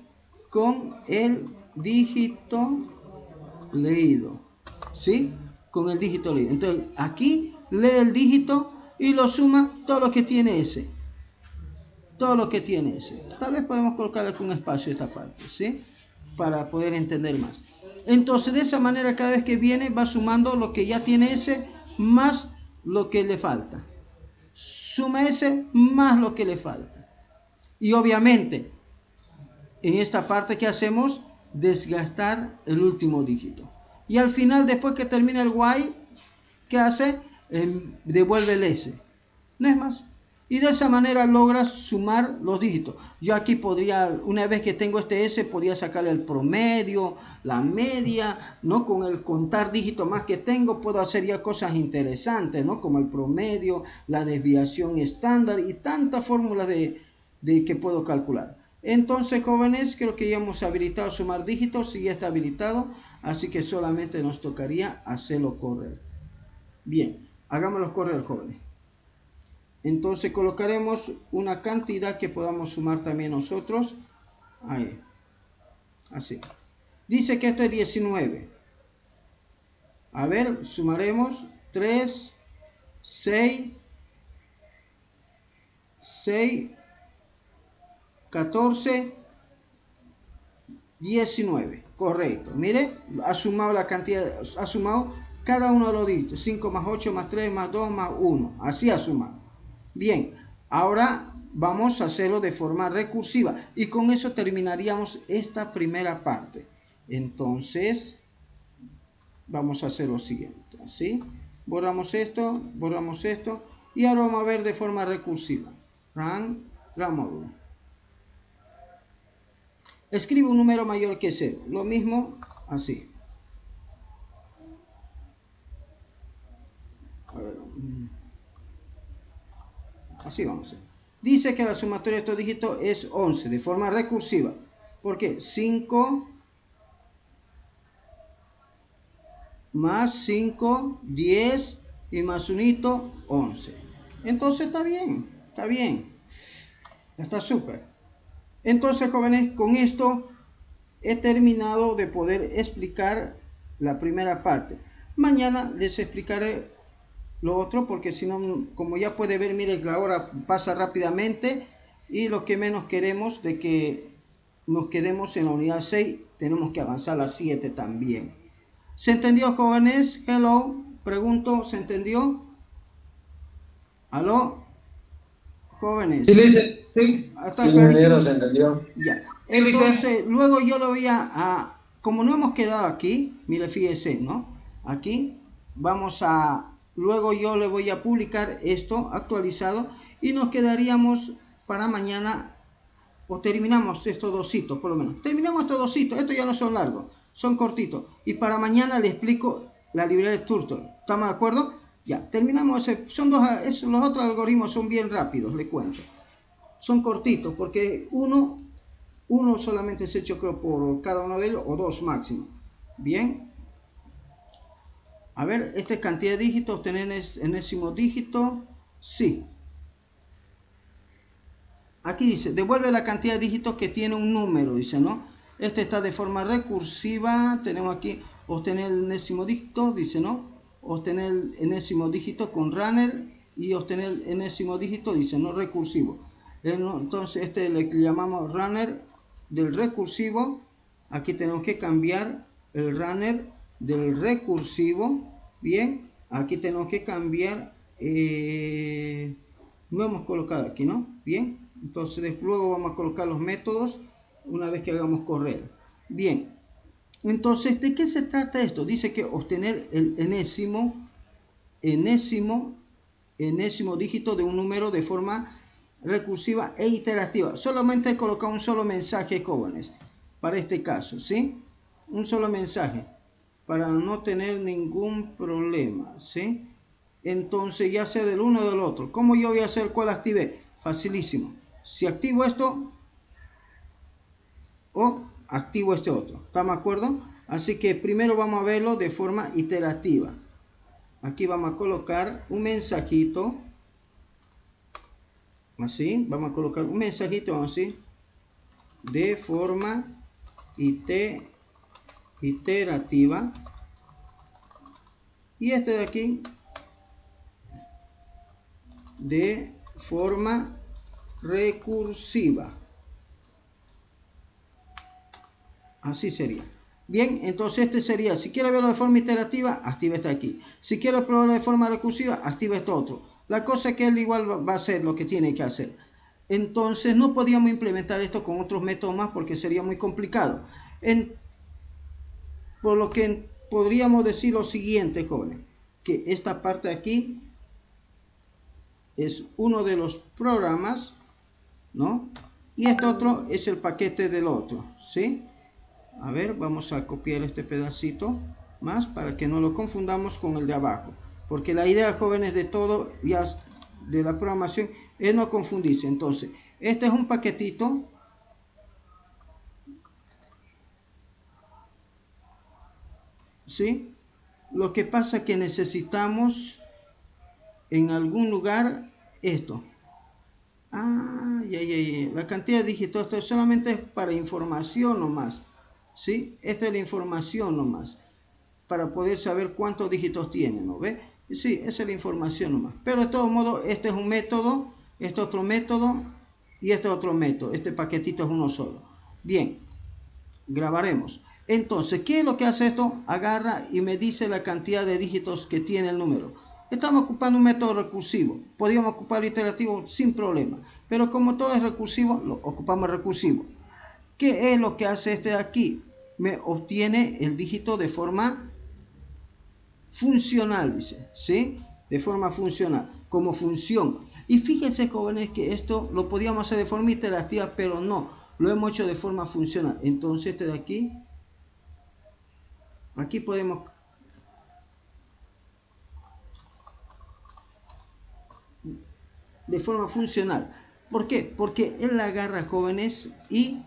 con el dígito leído, ¿sí? Con el dígito leído. Entonces aquí lee el dígito y lo suma todo lo que tiene S. Todo lo que tiene S. Tal vez podemos colocarle un espacio a esta parte, ¿sí? Para poder entender más. Entonces de esa manera cada vez que viene va sumando lo que ya tiene S más lo que le falta. Suma S más lo que le falta. Y obviamente, en esta parte que hacemos, desgastar el último dígito. Y al final, después que termina el while, ¿qué hace? Devuelve el S. No es más. Y de esa manera logras sumar los dígitos. Yo aquí podría, una vez que tengo este S, podría sacarle el promedio, la media, ¿no? Con el contar dígitos más que tengo, puedo hacer ya cosas interesantes, ¿no? Como el promedio, la desviación estándar y tantas fórmulas de que puedo calcular. Entonces, jóvenes, creo que ya hemos habilitado sumar dígitos y ya está habilitado, así que solamente nos tocaría hacerlo correr. Bien, hagámoslo correr, jóvenes. Entonces colocaremos una cantidad que podamos sumar también nosotros. Ahí. Así. Dice que esto es 19. A ver, sumaremos 3, 6, 14, 19. Correcto. Mire, ha sumado la cantidad, ha sumado cada uno de los dígitos. 5 más 8 más 3 más 2 más 1. Así ha sumado. Bien, ahora vamos a hacerlo de forma recursiva y con eso terminaríamos esta primera parte. Entonces, vamos a hacer lo siguiente, así, borramos esto y ahora vamos a ver de forma recursiva. Run módulo. Escribe un número mayor que 0, lo mismo así. A ver, así vamos a hacer. Dice que la sumatoria de estos dígitos es 11 de forma recursiva. ¿Por qué? 5 más 5, 10 y más un hito, 11. Entonces está bien, está súper. Entonces, jóvenes, con esto he terminado de poder explicar la primera parte. Mañana les explicaré lo otro, porque si no, como ya puede ver, mire, la hora pasa rápidamente y lo que menos queremos de que nos quedemos en la unidad 6, tenemos que avanzar a la 7 también. ¿Se entendió, jóvenes? Hello, pregunto, ¿se entendió? ¿Aló? Jóvenes. Sí, Lice. Sí. ¿Está Sí, clarísimo? se entendió. Ya. Sí, Lice. Entonces, luego yo lo voy como no hemos quedado aquí, mire, fíjese, ¿no? Aquí vamos luego yo le voy a publicar esto actualizado y nos quedaríamos para mañana, o terminamos estos dos hitos, por lo menos. Terminamos estos dos hitos, estos ya no son largos, son cortitos. Y para mañana le explico la librería de Turtle. ¿Estamos de acuerdo? Ya, terminamos. Son los otros algoritmos son bien rápidos, le cuento. Son cortitos, porque uno solamente se hecho, creo, por cada uno de ellos, o dos máximo. Bien. A ver, esta es cantidad de dígitos, obtener enésimo dígito. Sí. Aquí dice, devuelve la cantidad de dígitos que tiene un número, dice, ¿no? Este está de forma recursiva. Tenemos aquí obtener el enésimo dígito, dice, ¿no? Obtener el enésimo dígito con runner y obtener el enésimo dígito, dice, ¿no? Recursivo. Entonces, este le llamamos runner del recursivo. Aquí tenemos que cambiar el runner del recursivo. Bien, aquí tenemos que cambiar, no hemos colocado aquí, ¿no? Bien, entonces luego vamos a colocar los métodos una vez que hagamos correr. Bien, entonces, ¿de qué se trata esto? Dice que obtener el enésimo dígito de un número de forma recursiva e iterativa. Solamente he colocado un solo mensaje, jóvenes, para este caso, ¿sí? Un solo mensaje, para no tener ningún problema, ¿sí? Entonces, ya sea del uno o del otro. ¿Cómo yo voy a hacer cuál active? Facilísimo. Si activo esto o activo este otro. ¿Estamos de acuerdo? Así que primero vamos a verlo de forma iterativa. Aquí vamos a colocar un mensajito. Así, vamos a colocar un mensajito así. De forma iterativa. Y este de aquí. De forma recursiva. Así sería. Bien, entonces este sería, si quiere verlo de forma iterativa, activa este aquí. Si quiere probarlo de forma recursiva, activa este otro. La cosa es que él igual va a hacer lo que tiene que hacer. Entonces no podíamos implementar esto con otros métodos más porque sería muy complicado. Por lo que podríamos decir lo siguiente, jóvenes, que esta parte de aquí es uno de los programas, ¿no? Y este otro es el paquete del otro, ¿sí? A ver, vamos a copiar este pedacito más para que no lo confundamos con el de abajo. Porque la idea, jóvenes, de todo, ya de la programación, es no confundirse. Entonces, este es un paquetito. ¿Sí? Lo que pasa es que necesitamos en algún lugar esto. La cantidad de dígitos, esto solamente es para información nomás. ¿Sí? Esta es la información nomás. Para poder saber cuántos dígitos tiene, ¿no ve? Sí, esa es la información nomás. Pero de todos modos, este es un método, este otro método y este otro método. Este paquetito es uno solo. Bien, grabaremos. Entonces, ¿qué es lo que hace esto? Agarra y me dice la cantidad de dígitos que tiene el número. Estamos ocupando un método recursivo. Podríamos ocupar iterativo sin problema. Pero como todo es recursivo, lo ocupamos recursivo. ¿Qué es lo que hace este de aquí? Me obtiene el dígito de forma funcional, dice, ¿sí? De forma funcional, como función. Y fíjense, jóvenes, que esto lo podíamos hacer de forma iterativa, pero no, lo hemos hecho de forma funcional. Entonces este de aquí podemos de forma funcional. ¿Por qué? Porque él agarra, jóvenes, y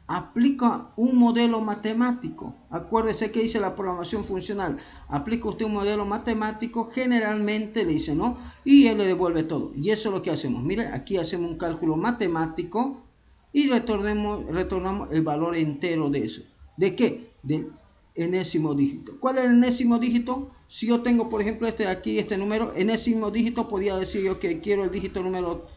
aplica un modelo matemático. Acuérdese que dice la programación funcional. Aplica usted un modelo matemático, generalmente le dice, ¿no? Y él le devuelve todo. Y eso es lo que hacemos. Mire, aquí hacemos un cálculo matemático y retornamos el valor entero de eso. ¿De qué? Del enésimo dígito. ¿Cuál es el enésimo dígito? Si yo tengo, por ejemplo, este de aquí, este número, enésimo dígito, podría decir yo que quiero el dígito número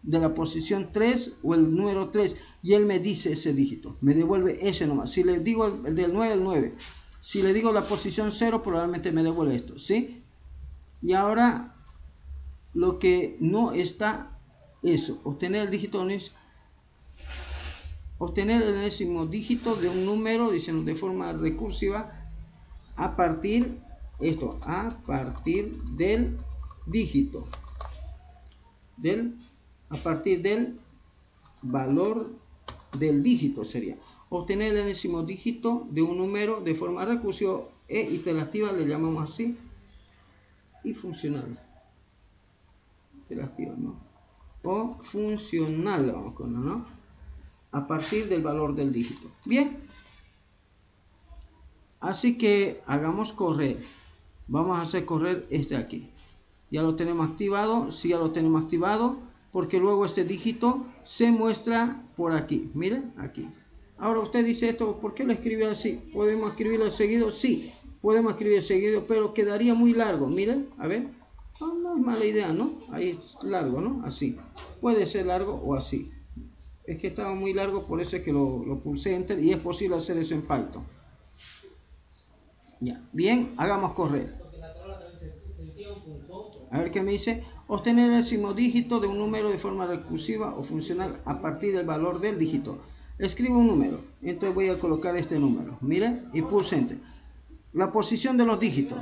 de la posición 3 o el número 3 y él me dice ese dígito, me devuelve ese nomás. Si le digo el del 9, el 9. Si le digo la posición 0, probablemente me devuelve esto, ¿sí? Y ahora lo que no está, eso, obtener el dígito, obtener el enésimo dígito de un número, dicen de forma recursiva, a partir del dígito, a partir del valor del dígito sería. Obtener el enésimo dígito de un número de forma recursiva e iterativa, le llamamos así, y funcional. Iterativa, ¿no? O funcional, vamos con, ¿no? A partir del valor del dígito. Bien. Así que hagamos correr. Vamos a hacer correr este aquí. Ya lo tenemos activado. Sí, ya lo tenemos activado. Porque luego este dígito se muestra por aquí. Miren, aquí. Ahora usted dice esto, ¿por qué lo escribe así? ¿Podemos escribirlo seguido? Sí, podemos escribir seguido, pero quedaría muy largo. Miren, a ver. No es mala idea, ¿no? Ahí es largo, ¿no? Así. Puede ser largo o así. Es que estaba muy largo, por eso es que lo pulsé Enter y es posible hacer eso en Python. Ya, bien, hagamos correr. A ver qué me dice. Obtener el décimo dígito de un número de forma recursiva o funcional a partir del valor del dígito. Escribo un número. Entonces voy a colocar este número. Miren, y pulse Enter. La posición de los dígitos.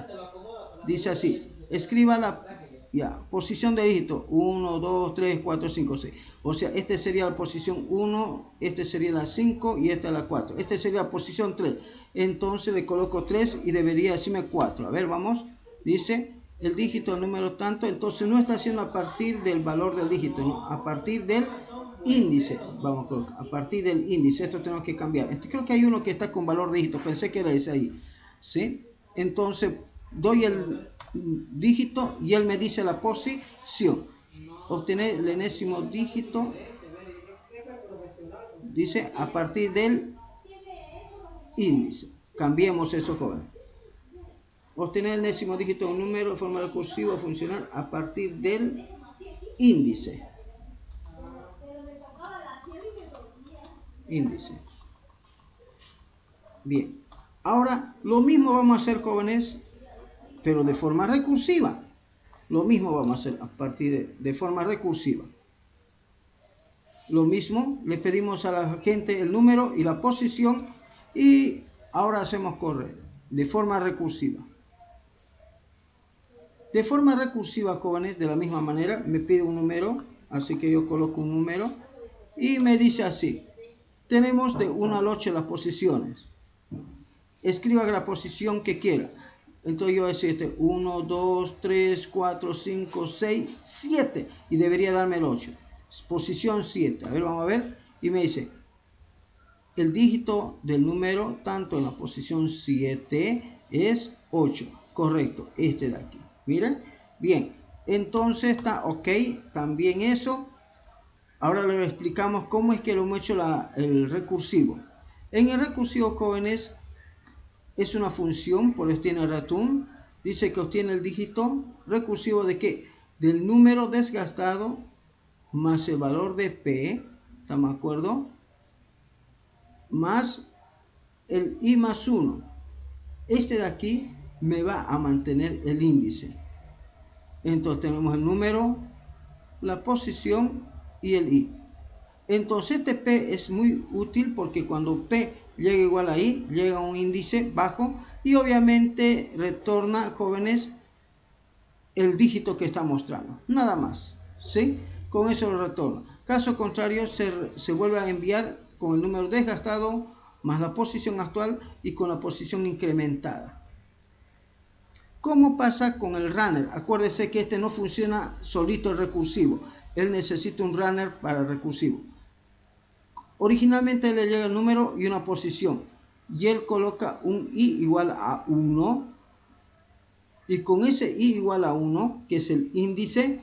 Dice así. Escriba la posición de dígito. 1, 2, 3, 4, 5, 6. O sea, este sería la posición 1, este sería la 5 y esta la 4. Este sería la posición 3. Entonces le coloco 3 y debería decirme 4. A ver, vamos. Dice el dígito, el número tanto. Entonces no está haciendo a partir del valor del dígito, ¿no? A partir del índice. Vamos a colocar. A partir del índice. Esto tenemos que cambiar. Creo que hay uno que está con valor dígito. Pensé que era ese ahí. ¿Sí? Entonces doy el dígito y él me dice la posición. Obtener el enésimo dígito, dice, a partir del índice. Cambiemos eso, joven. Obtener el enésimo dígito de un número de forma recursiva o funcional a partir del índice. Bien. Ahora, lo mismo vamos a hacer, jóvenes, pero de forma recursiva. Lo mismo vamos a hacer a partir de forma recursiva. Lo mismo, le pedimos a la gente el número y la posición y ahora hacemos correr de forma recursiva. De forma recursiva, jóvenes, de la misma manera, me pide un número, así que yo coloco un número y me dice así. Tenemos de 1 al 8 las posiciones. Escriba la posición que quiera. Entonces yo voy a decir 1, 2, 3, 4, 5, 6, 7 y debería darme el 8. Posición 7. A ver, vamos a ver. Y me dice, el dígito del número, tanto en la posición 7, es 8. Correcto, este de aquí. Miren, bien. Entonces está ok, también eso. Ahora le explicamos cómo es que lo hemos hecho el recursivo. En el recursivo, jóvenes, es una función, por eso tiene return. Dice que obtiene el dígito recursivo de ¿qué? Del número desgastado más el valor de P, ¿estamos de acuerdo? Más el I más 1. Este de aquí me va a mantener el índice. Entonces tenemos el número, la posición y el I. Entonces este P es muy útil porque cuando P llega igual a I, llega a un índice bajo y obviamente retorna, jóvenes, el dígito que está mostrando. Nada más, ¿sí? Con eso lo retorna. Caso contrario, se vuelve a enviar con el número desgastado más la posición actual y con la posición incrementada. ¿Cómo pasa con el runner? Acuérdese que este no funciona solito el recursivo. Él necesita un runner para el recursivo. Originalmente le llega el número y una posición. Y él coloca un i igual a 1. Y con ese i igual a 1, que es el índice,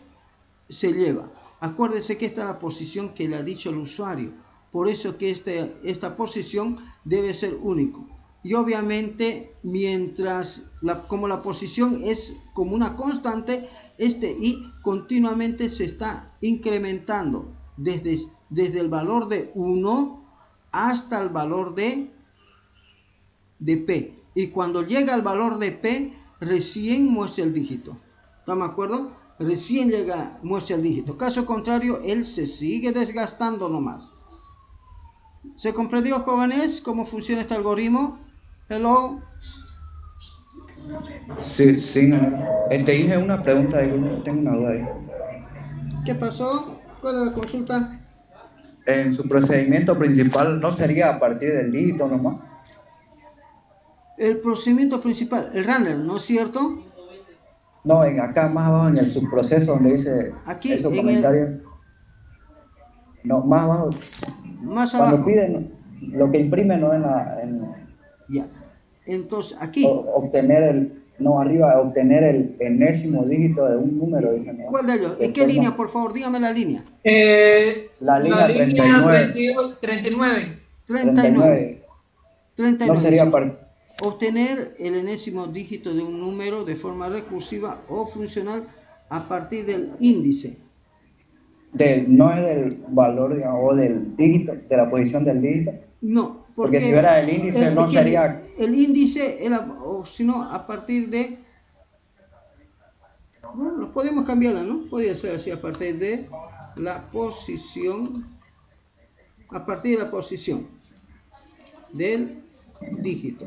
se lleva. Acuérdese que esta es la posición que le ha dicho el usuario. Por eso que esta posición debe ser único. Y obviamente, mientras como la posición es como una constante, este i continuamente se está incrementando desde el valor de 1 hasta el valor de P. Y cuando llega al valor de P, recién muestra el dígito. ¿Estamos de acuerdo? Recién muestra el dígito. Caso contrario, él se sigue desgastando nomás. ¿Se comprendió, jóvenes, cómo funciona este algoritmo? Hello. Sí, sí. Te hice una pregunta, tengo una duda ahí. ¿Qué pasó? ¿Cuál es la consulta? En su procedimiento principal, ¿no sería a partir del dígito nomás? El procedimiento principal, el runner, ¿no es cierto? No, acá más abajo en el subproceso donde dice Aquí esos en comentarios. No, más abajo. más Cuando abajo. piden, lo que imprime no Ya. Entonces, aquí. arriba, obtener el enésimo dígito de un número, dicen, ¿no? ¿Cuál de ellos? ¿En qué línea, por favor? Dígame la línea. La La línea línea 39. 39. 39. 39. No sería Obtener el enésimo dígito de un número de forma recursiva o funcional a partir del índice. No es del valor, digamos, o del dígito, de la posición del dígito. No, porque si fuera el índice no sería... El índice, o sino a partir de... Bueno, podemos cambiarla, ¿no? Podría ser así, a partir de la posición. A partir de la posición del dígito.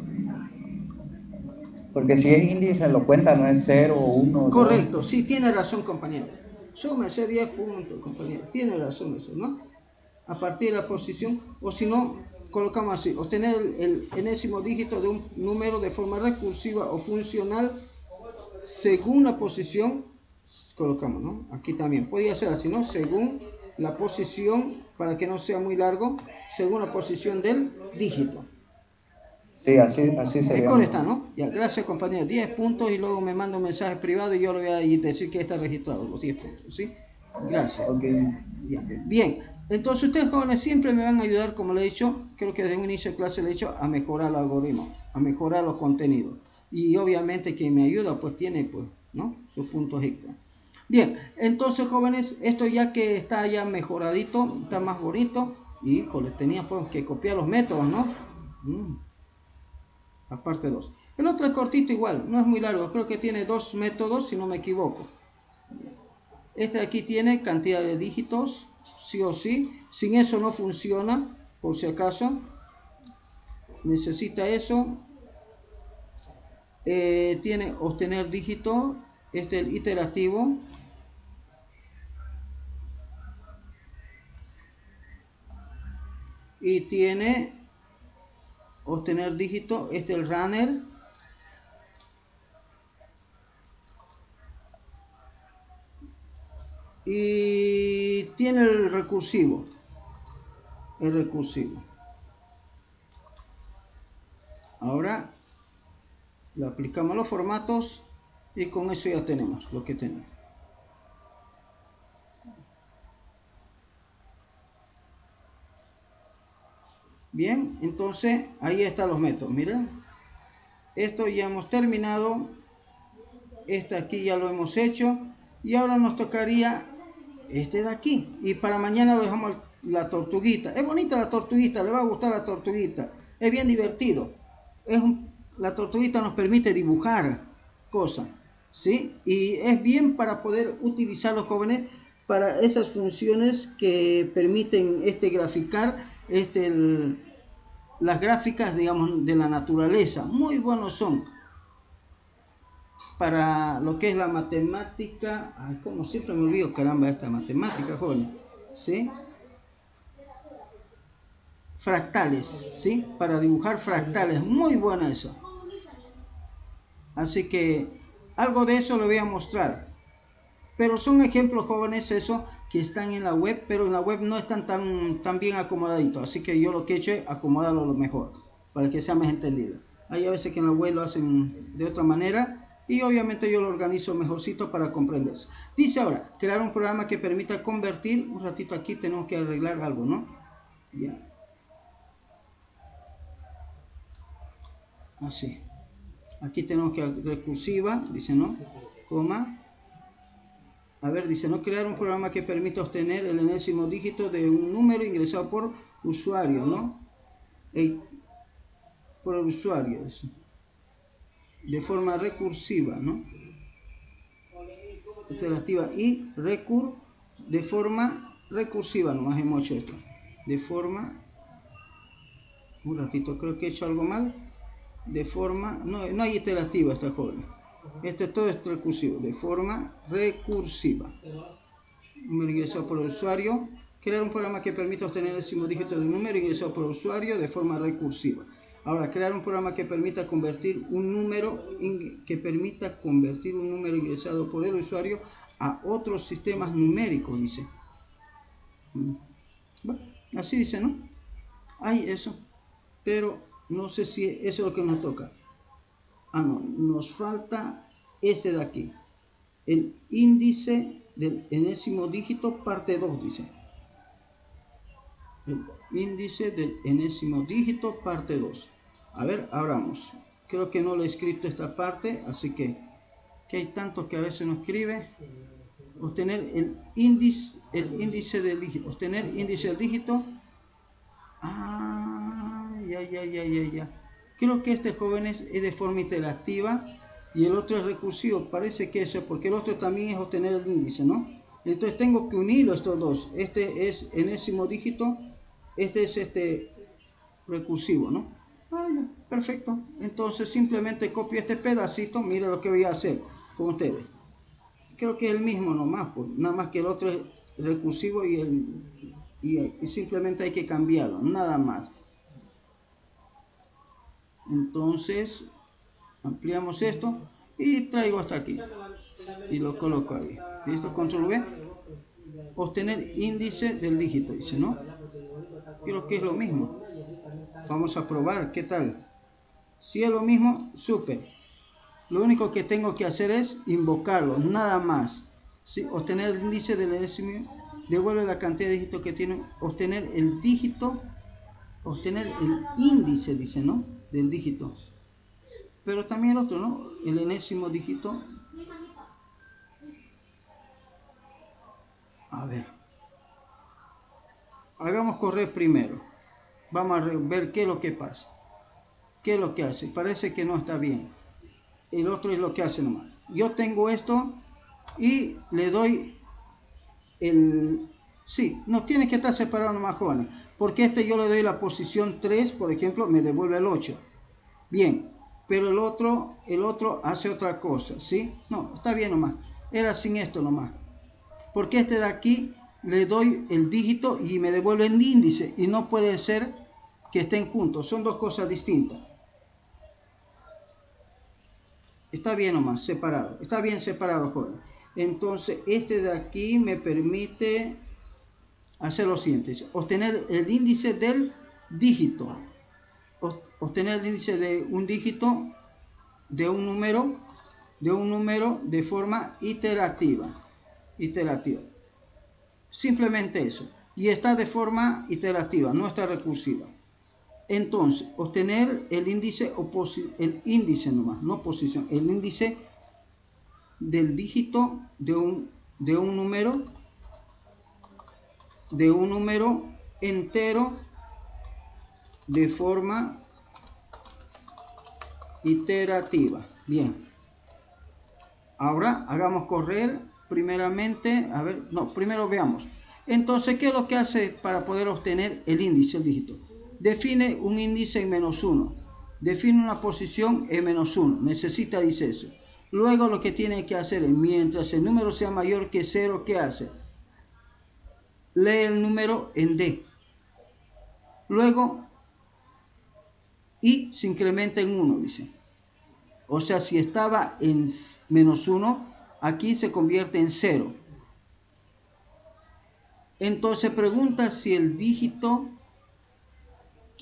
Porque si es índice lo cuenta, no es 0, 1, Correcto, 2. sí, tiene razón, compañero. Súmese 10 puntos, compañero. Tiene razón eso, ¿no? A partir de la posición, o si no, colocamos así, obtener el enésimo dígito de un número de forma recursiva o funcional según la posición, colocamos, ¿no? Aquí también, podría ser así, ¿no? Según la posición, para que no sea muy largo, según la posición del dígito. Sí, así sería. Correcta, ¿no? Ya, gracias, compañero. 10 puntos y luego me manda un mensaje privado y yo le voy a decir que está registrado los 10 puntos, ¿sí? Gracias. Okay. Ya. Bien, entonces ustedes, jóvenes, siempre me van a ayudar, como le he dicho, creo que desde un inicio de clase le he dicho, a mejorar el algoritmo, a mejorar los contenidos. Y obviamente quien me ayuda, pues tiene, pues, ¿no? Sus puntos extra. Bien, entonces, jóvenes, esto ya que está ya mejoradito, está más bonito, y híjole, tenía pues que copiar los métodos, ¿no? La parte 2. El otro es cortito igual, no es muy largo, creo que tiene 2 métodos si no me equivoco. Este de aquí tiene cantidad de dígitos, sí o sí, sin eso no funciona, por si acaso. Necesita eso. Tiene obtener dígito, Este es el iterativo. Y tiene obtener dígito. Este es el runner. Y tiene el recursivo. Ahora le aplicamos los formatos y con eso ya tenemos lo que tenemos. Bien, entonces ahí están los métodos. Miren, esto ya hemos terminado. Este aquí ya lo hemos hecho. Y ahora nos tocaría este de aquí. Y para mañana lo dejamos la tortuguita. Es bonita la tortuguita, le va a gustar la tortuguita. Es bien divertido. La tortuguita nos permite dibujar cosas, ¿sí? Y es bien para poder utilizar los jóvenes para esas funciones que permiten graficar las gráficas, digamos, de la naturaleza. Muy buenos son para lo que es la matemática. Ay, como siempre me olvido, caramba, esta matemática, jóvenes, ¿sí? Fractales, ¿sí? Para dibujar fractales, muy buena eso. Así que algo de eso le voy a mostrar. Pero son ejemplos, jóvenes, eso, que están en la web, pero en la web no están tan bien acomodaditos. Así que yo lo que he hecho es acomodarlo lo mejor, para que sea más entendido. Hay a veces que en la web lo hacen de otra manera, y obviamente yo lo organizo mejorcito para comprenderse. Dice ahora, crear un programa que permita convertir. Un ratito aquí tenemos que arreglar algo, ¿no? Ya. Así. Aquí tenemos que recursiva, dice, ¿no? Coma. A ver, dice, no crear un programa que permita obtener el enésimo dígito de un número ingresado por usuario, ¿no? Por el usuario, dice. De forma recursiva, ¿no? Iterativa y de forma recursiva, nomás hemos hecho esto. De forma, un ratito, creo que he hecho algo mal. De forma, no hay iterativa esta joven. Todo es recursivo, de forma recursiva. Número ingresado por el usuario. Crear un programa que permita obtener el décimo dígito de un número ingresado por el usuario de forma recursiva. Ahora, crear un programa que permita convertir un número ingresado por el usuario a otros sistemas numéricos, dice. Bueno, así dice, ¿no? Hay eso, pero no sé si eso es lo que nos toca. No, nos falta este de aquí. El índice del enésimo dígito, parte 2, dice. El índice del enésimo dígito, parte 2. A ver, abramos. Creo que no lo he escrito esta parte, así que hay tantos que a veces no escribe. Obtener el índice del dígito. Obtener índice del dígito. Ya. Creo que este, jóvenes, es de forma iterativa y el otro es recursivo. Parece que eso es porque el otro también es obtener el índice, ¿no? Entonces tengo que unir estos dos. Este es enésimo dígito, este es recursivo, ¿no? Ya, perfecto. Entonces simplemente copio este pedacito. Mire lo que voy a hacer con ustedes. Creo que es el mismo nomás, pues, nada más que el otro es recursivo y simplemente hay que cambiarlo, nada más. Entonces ampliamos esto y traigo hasta aquí y lo coloco ahí. Listo, control V. Obtener índice del dígito, dice, ¿no? Creo que es lo mismo. Vamos a probar qué tal. Si es lo mismo, súper. Lo único que tengo que hacer es invocarlo, nada más. ¿Sí? Obtener el índice del enésimo, devuelve la cantidad de dígitos que tiene. Obtener el dígito, obtener el índice, dice, ¿no? Del dígito. Pero también el otro, ¿no? El enésimo dígito. A ver. Hagamos correr primero. Vamos a ver qué es lo que pasa. ¿Qué es lo que hace? Parece que no está bien. El otro es lo que hace nomás. Yo tengo esto y le doy el... Sí, no tiene que estar separado nomás, jóvenes. Porque yo le doy la posición 3, por ejemplo, me devuelve el 8. Bien, pero el otro hace otra cosa, ¿sí? No, está bien nomás, era sin esto nomás, porque este de aquí le doy el dígito y me devuelve el índice, y no puede ser que estén juntos, son dos cosas distintas. Está bien nomás, separado, está bien separado, joven. Entonces, este de aquí me permite hacer lo siguiente, obtener el índice del dígito, obtener el índice de un dígito de un número de forma iterativa. Simplemente eso. Y está de forma iterativa, no está recursiva. Entonces, obtener el índice nomás, no posición, el índice del dígito de un número entero de forma iterativa. Bien. Ahora hagamos correr primeramente, primero veamos. Entonces, ¿qué es lo que hace para poder obtener el índice, el dígito? Define un índice en -1. Define una posición en -1. Necesita, dice eso. Luego lo que tiene que hacer es, mientras el número sea mayor que 0, ¿qué hace? Lee el número en D. Luego, y se incrementa en 1, dice. O sea, si estaba en -1, aquí se convierte en 0. Entonces pregunta si el dígito,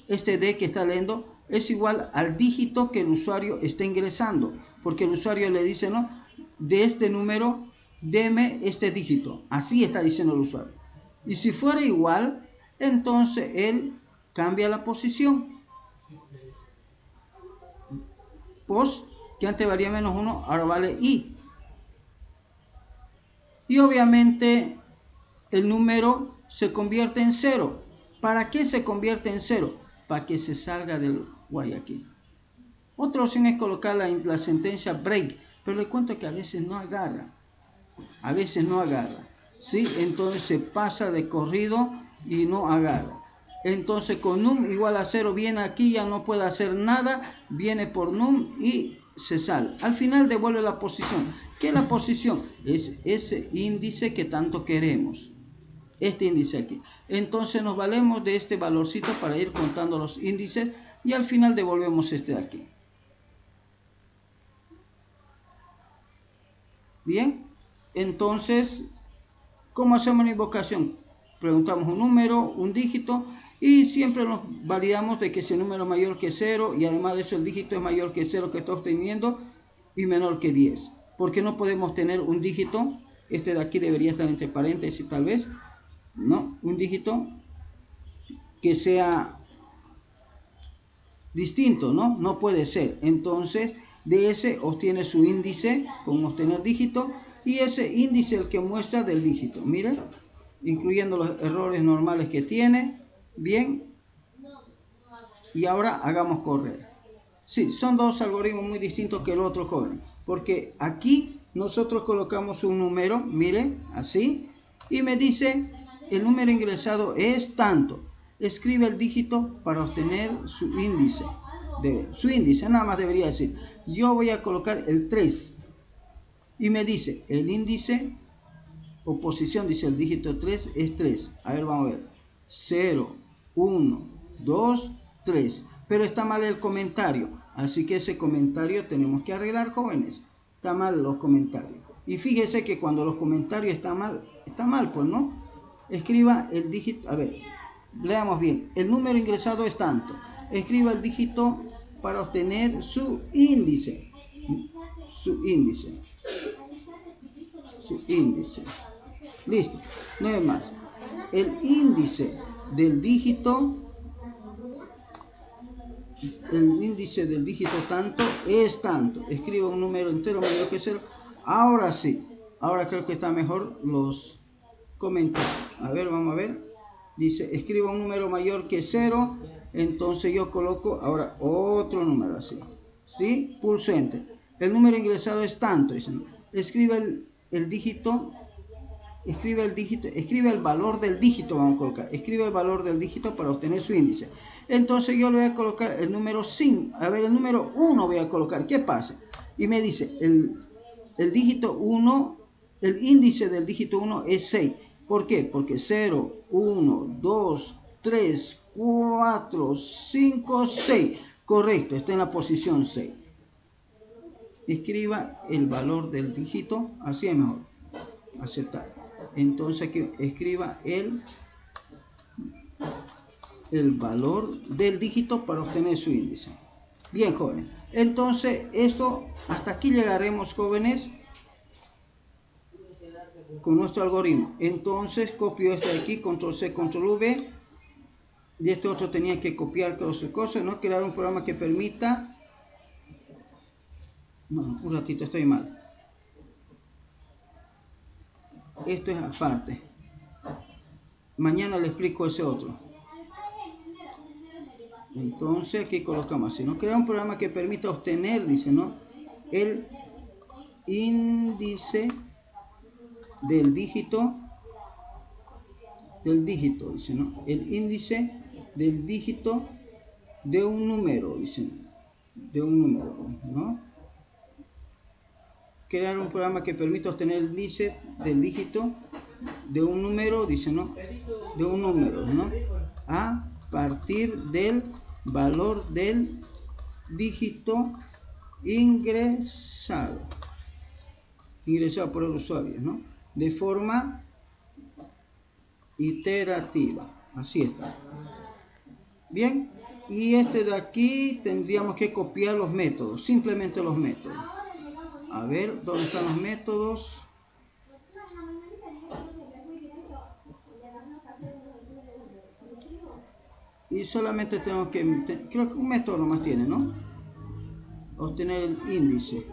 este D que está leyendo, es igual al dígito que el usuario está ingresando. Porque el usuario le dice, no, de este número, deme este dígito. Así está diciendo el usuario. Y si fuera igual, entonces él cambia la posición. Pos, que antes valía -1, ahora vale I. Y obviamente el número se convierte en 0. ¿Para qué se convierte en 0? Para que se salga del Guayaquil. Otra opción es colocar la sentencia break, pero le cuento que a veces no agarra. ¿Sí? Entonces se pasa de corrido y no agarra. Entonces con num igual a 0 viene aquí, ya no puede hacer nada, viene por num y se sale. Al final devuelve la posición. ¿Qué es la posición? Es ese índice que tanto queremos. Este índice aquí. Entonces nos valemos de este valorcito para ir contando los índices y al final devolvemos este de aquí. Bien, entonces, ¿cómo hacemos la invocación? Preguntamos un número, un dígito y siempre nos validamos de que si el número es mayor que 0 y además de eso el dígito es mayor que 0 que está obteniendo y menor que 10. Porque no podemos tener un dígito, este de aquí debería estar entre paréntesis tal vez, ¿no? Un dígito que sea distinto, ¿no? No puede ser. Entonces, de ese obtiene su índice con obtener dígito y ese índice el que muestra del dígito. Mire, incluyendo los errores normales que tiene. Bien. Y ahora hagamos correr. Sí, son dos algoritmos muy distintos que el otro, joven. Porque aquí nosotros colocamos un número, mire, así, y me dice el número ingresado es tanto. Escribe el dígito para obtener su índice. Nada más debería decir. Yo voy a colocar el 3. Y me dice, el índice o posición, dice el dígito 3 es 3. A ver, vamos a ver. 0, 1, 2, 3. Pero está mal el comentario. Así que ese comentario tenemos que arreglar, jóvenes. Está mal los comentarios. Y fíjese que cuando los comentarios están mal, pues, ¿no? Escriba el dígito, a ver, leamos bien. El número ingresado es tanto. Escriba el dígito para obtener su índice. Listo, no hay más. El índice del dígito tanto es tanto. Escriba un número entero mayor que 0. Ahora sí, ahora creo que está mejor los comentarios. A ver, vamos a ver. Dice, escriba un número mayor que 0. Entonces yo coloco ahora otro número así. ¿Sí? Pulso Enter. El número ingresado es tanto. Escriba el dígito escribe el dígito, escribe el valor del dígito, vamos a colocar, escribe el valor del dígito para obtener su índice. Entonces yo le voy a colocar el número 5, a ver, el número 1 voy a colocar, ¿qué pasa? Y me dice, el dígito 1, el índice del dígito 1 es 6. ¿Por qué? Porque 0, 1, 2, 3, 4, 5, 6. Correcto, está en la posición 6. Escriba el valor del dígito, así es mejor. Aceptar. Entonces aquí escriba el valor del dígito para obtener su índice. Bien, jóvenes. Entonces, esto, hasta aquí llegaremos, jóvenes, con nuestro algoritmo. Entonces, copio este de aquí, control C, control V. Y este otro tenía que copiar cosas, ¿no? Crear un programa que permita... No, un ratito, estoy mal. Esto es aparte. Mañana le explico ese otro. Entonces aquí colocamos así, ¿no? Crear un programa que permita obtener, dice, ¿no? El índice del dígito, dice, ¿no? El índice del dígito de un número, dice, de un número, ¿no? Crear un programa que permita obtener el índice del dígito de un número, dice, ¿no? De un número, ¿no? A partir del valor del dígito ingresado por el usuario, ¿no? De forma iterativa. Así está. Bien. Y este de aquí tendríamos que copiar los métodos, simplemente los métodos. A ver, ¿dónde están los métodos? Y solamente tengo que, creo que un método nomás tiene, ¿no? Obtener el índice.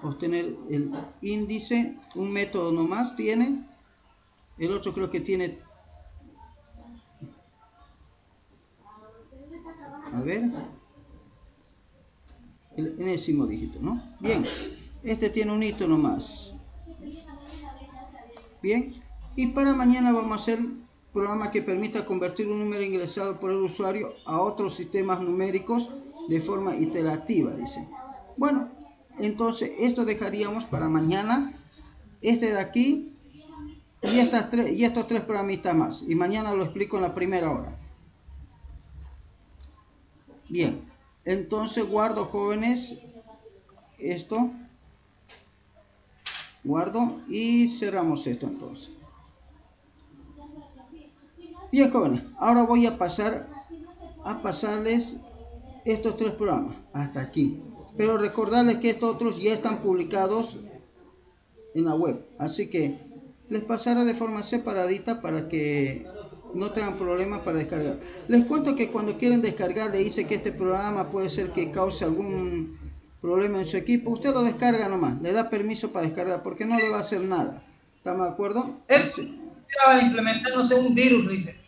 Obtener el índice, un método nomás tiene. El otro creo que tiene... A ver. El enésimo dígito, ¿no? Bien. Este tiene un hito nomás. Bien. Y para mañana vamos a hacer programa que permita convertir un número ingresado por el usuario a otros sistemas numéricos de forma iterativa, dice. Bueno, entonces esto dejaríamos para mañana, este de aquí y estos tres programitas más, y mañana lo explico en la primera hora. Bien, entonces guardo, jóvenes, esto, guardo y cerramos esto entonces. Bien, jóvenes, ahora voy a pasarles estos tres programas hasta aquí, pero recordarles que estos otros ya están publicados en la web, así que les pasaré de forma separadita para que no tengan problemas para descargar. Les cuento que cuando quieren descargar, le dice que este programa puede ser que cause algún problema en su equipo, usted lo descarga nomás, le da permiso para descargar porque no le va a hacer nada. ¿Estamos de acuerdo? Esto está implementándose un virus, dice.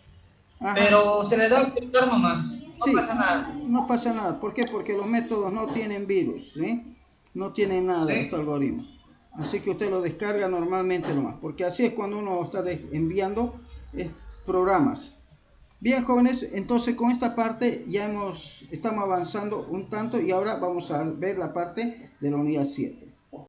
Ajá. Pero se le da a aceptar nomás, no sí, pasa nada. No pasa nada, ¿por qué? Porque los métodos no tienen virus, ¿sí? No tienen nada de este algoritmo. Así que usted lo descarga normalmente nomás, porque así es cuando uno está enviando programas. Bien, jóvenes, entonces con esta parte ya estamos avanzando un tanto y ahora vamos a ver la parte de la unidad 7.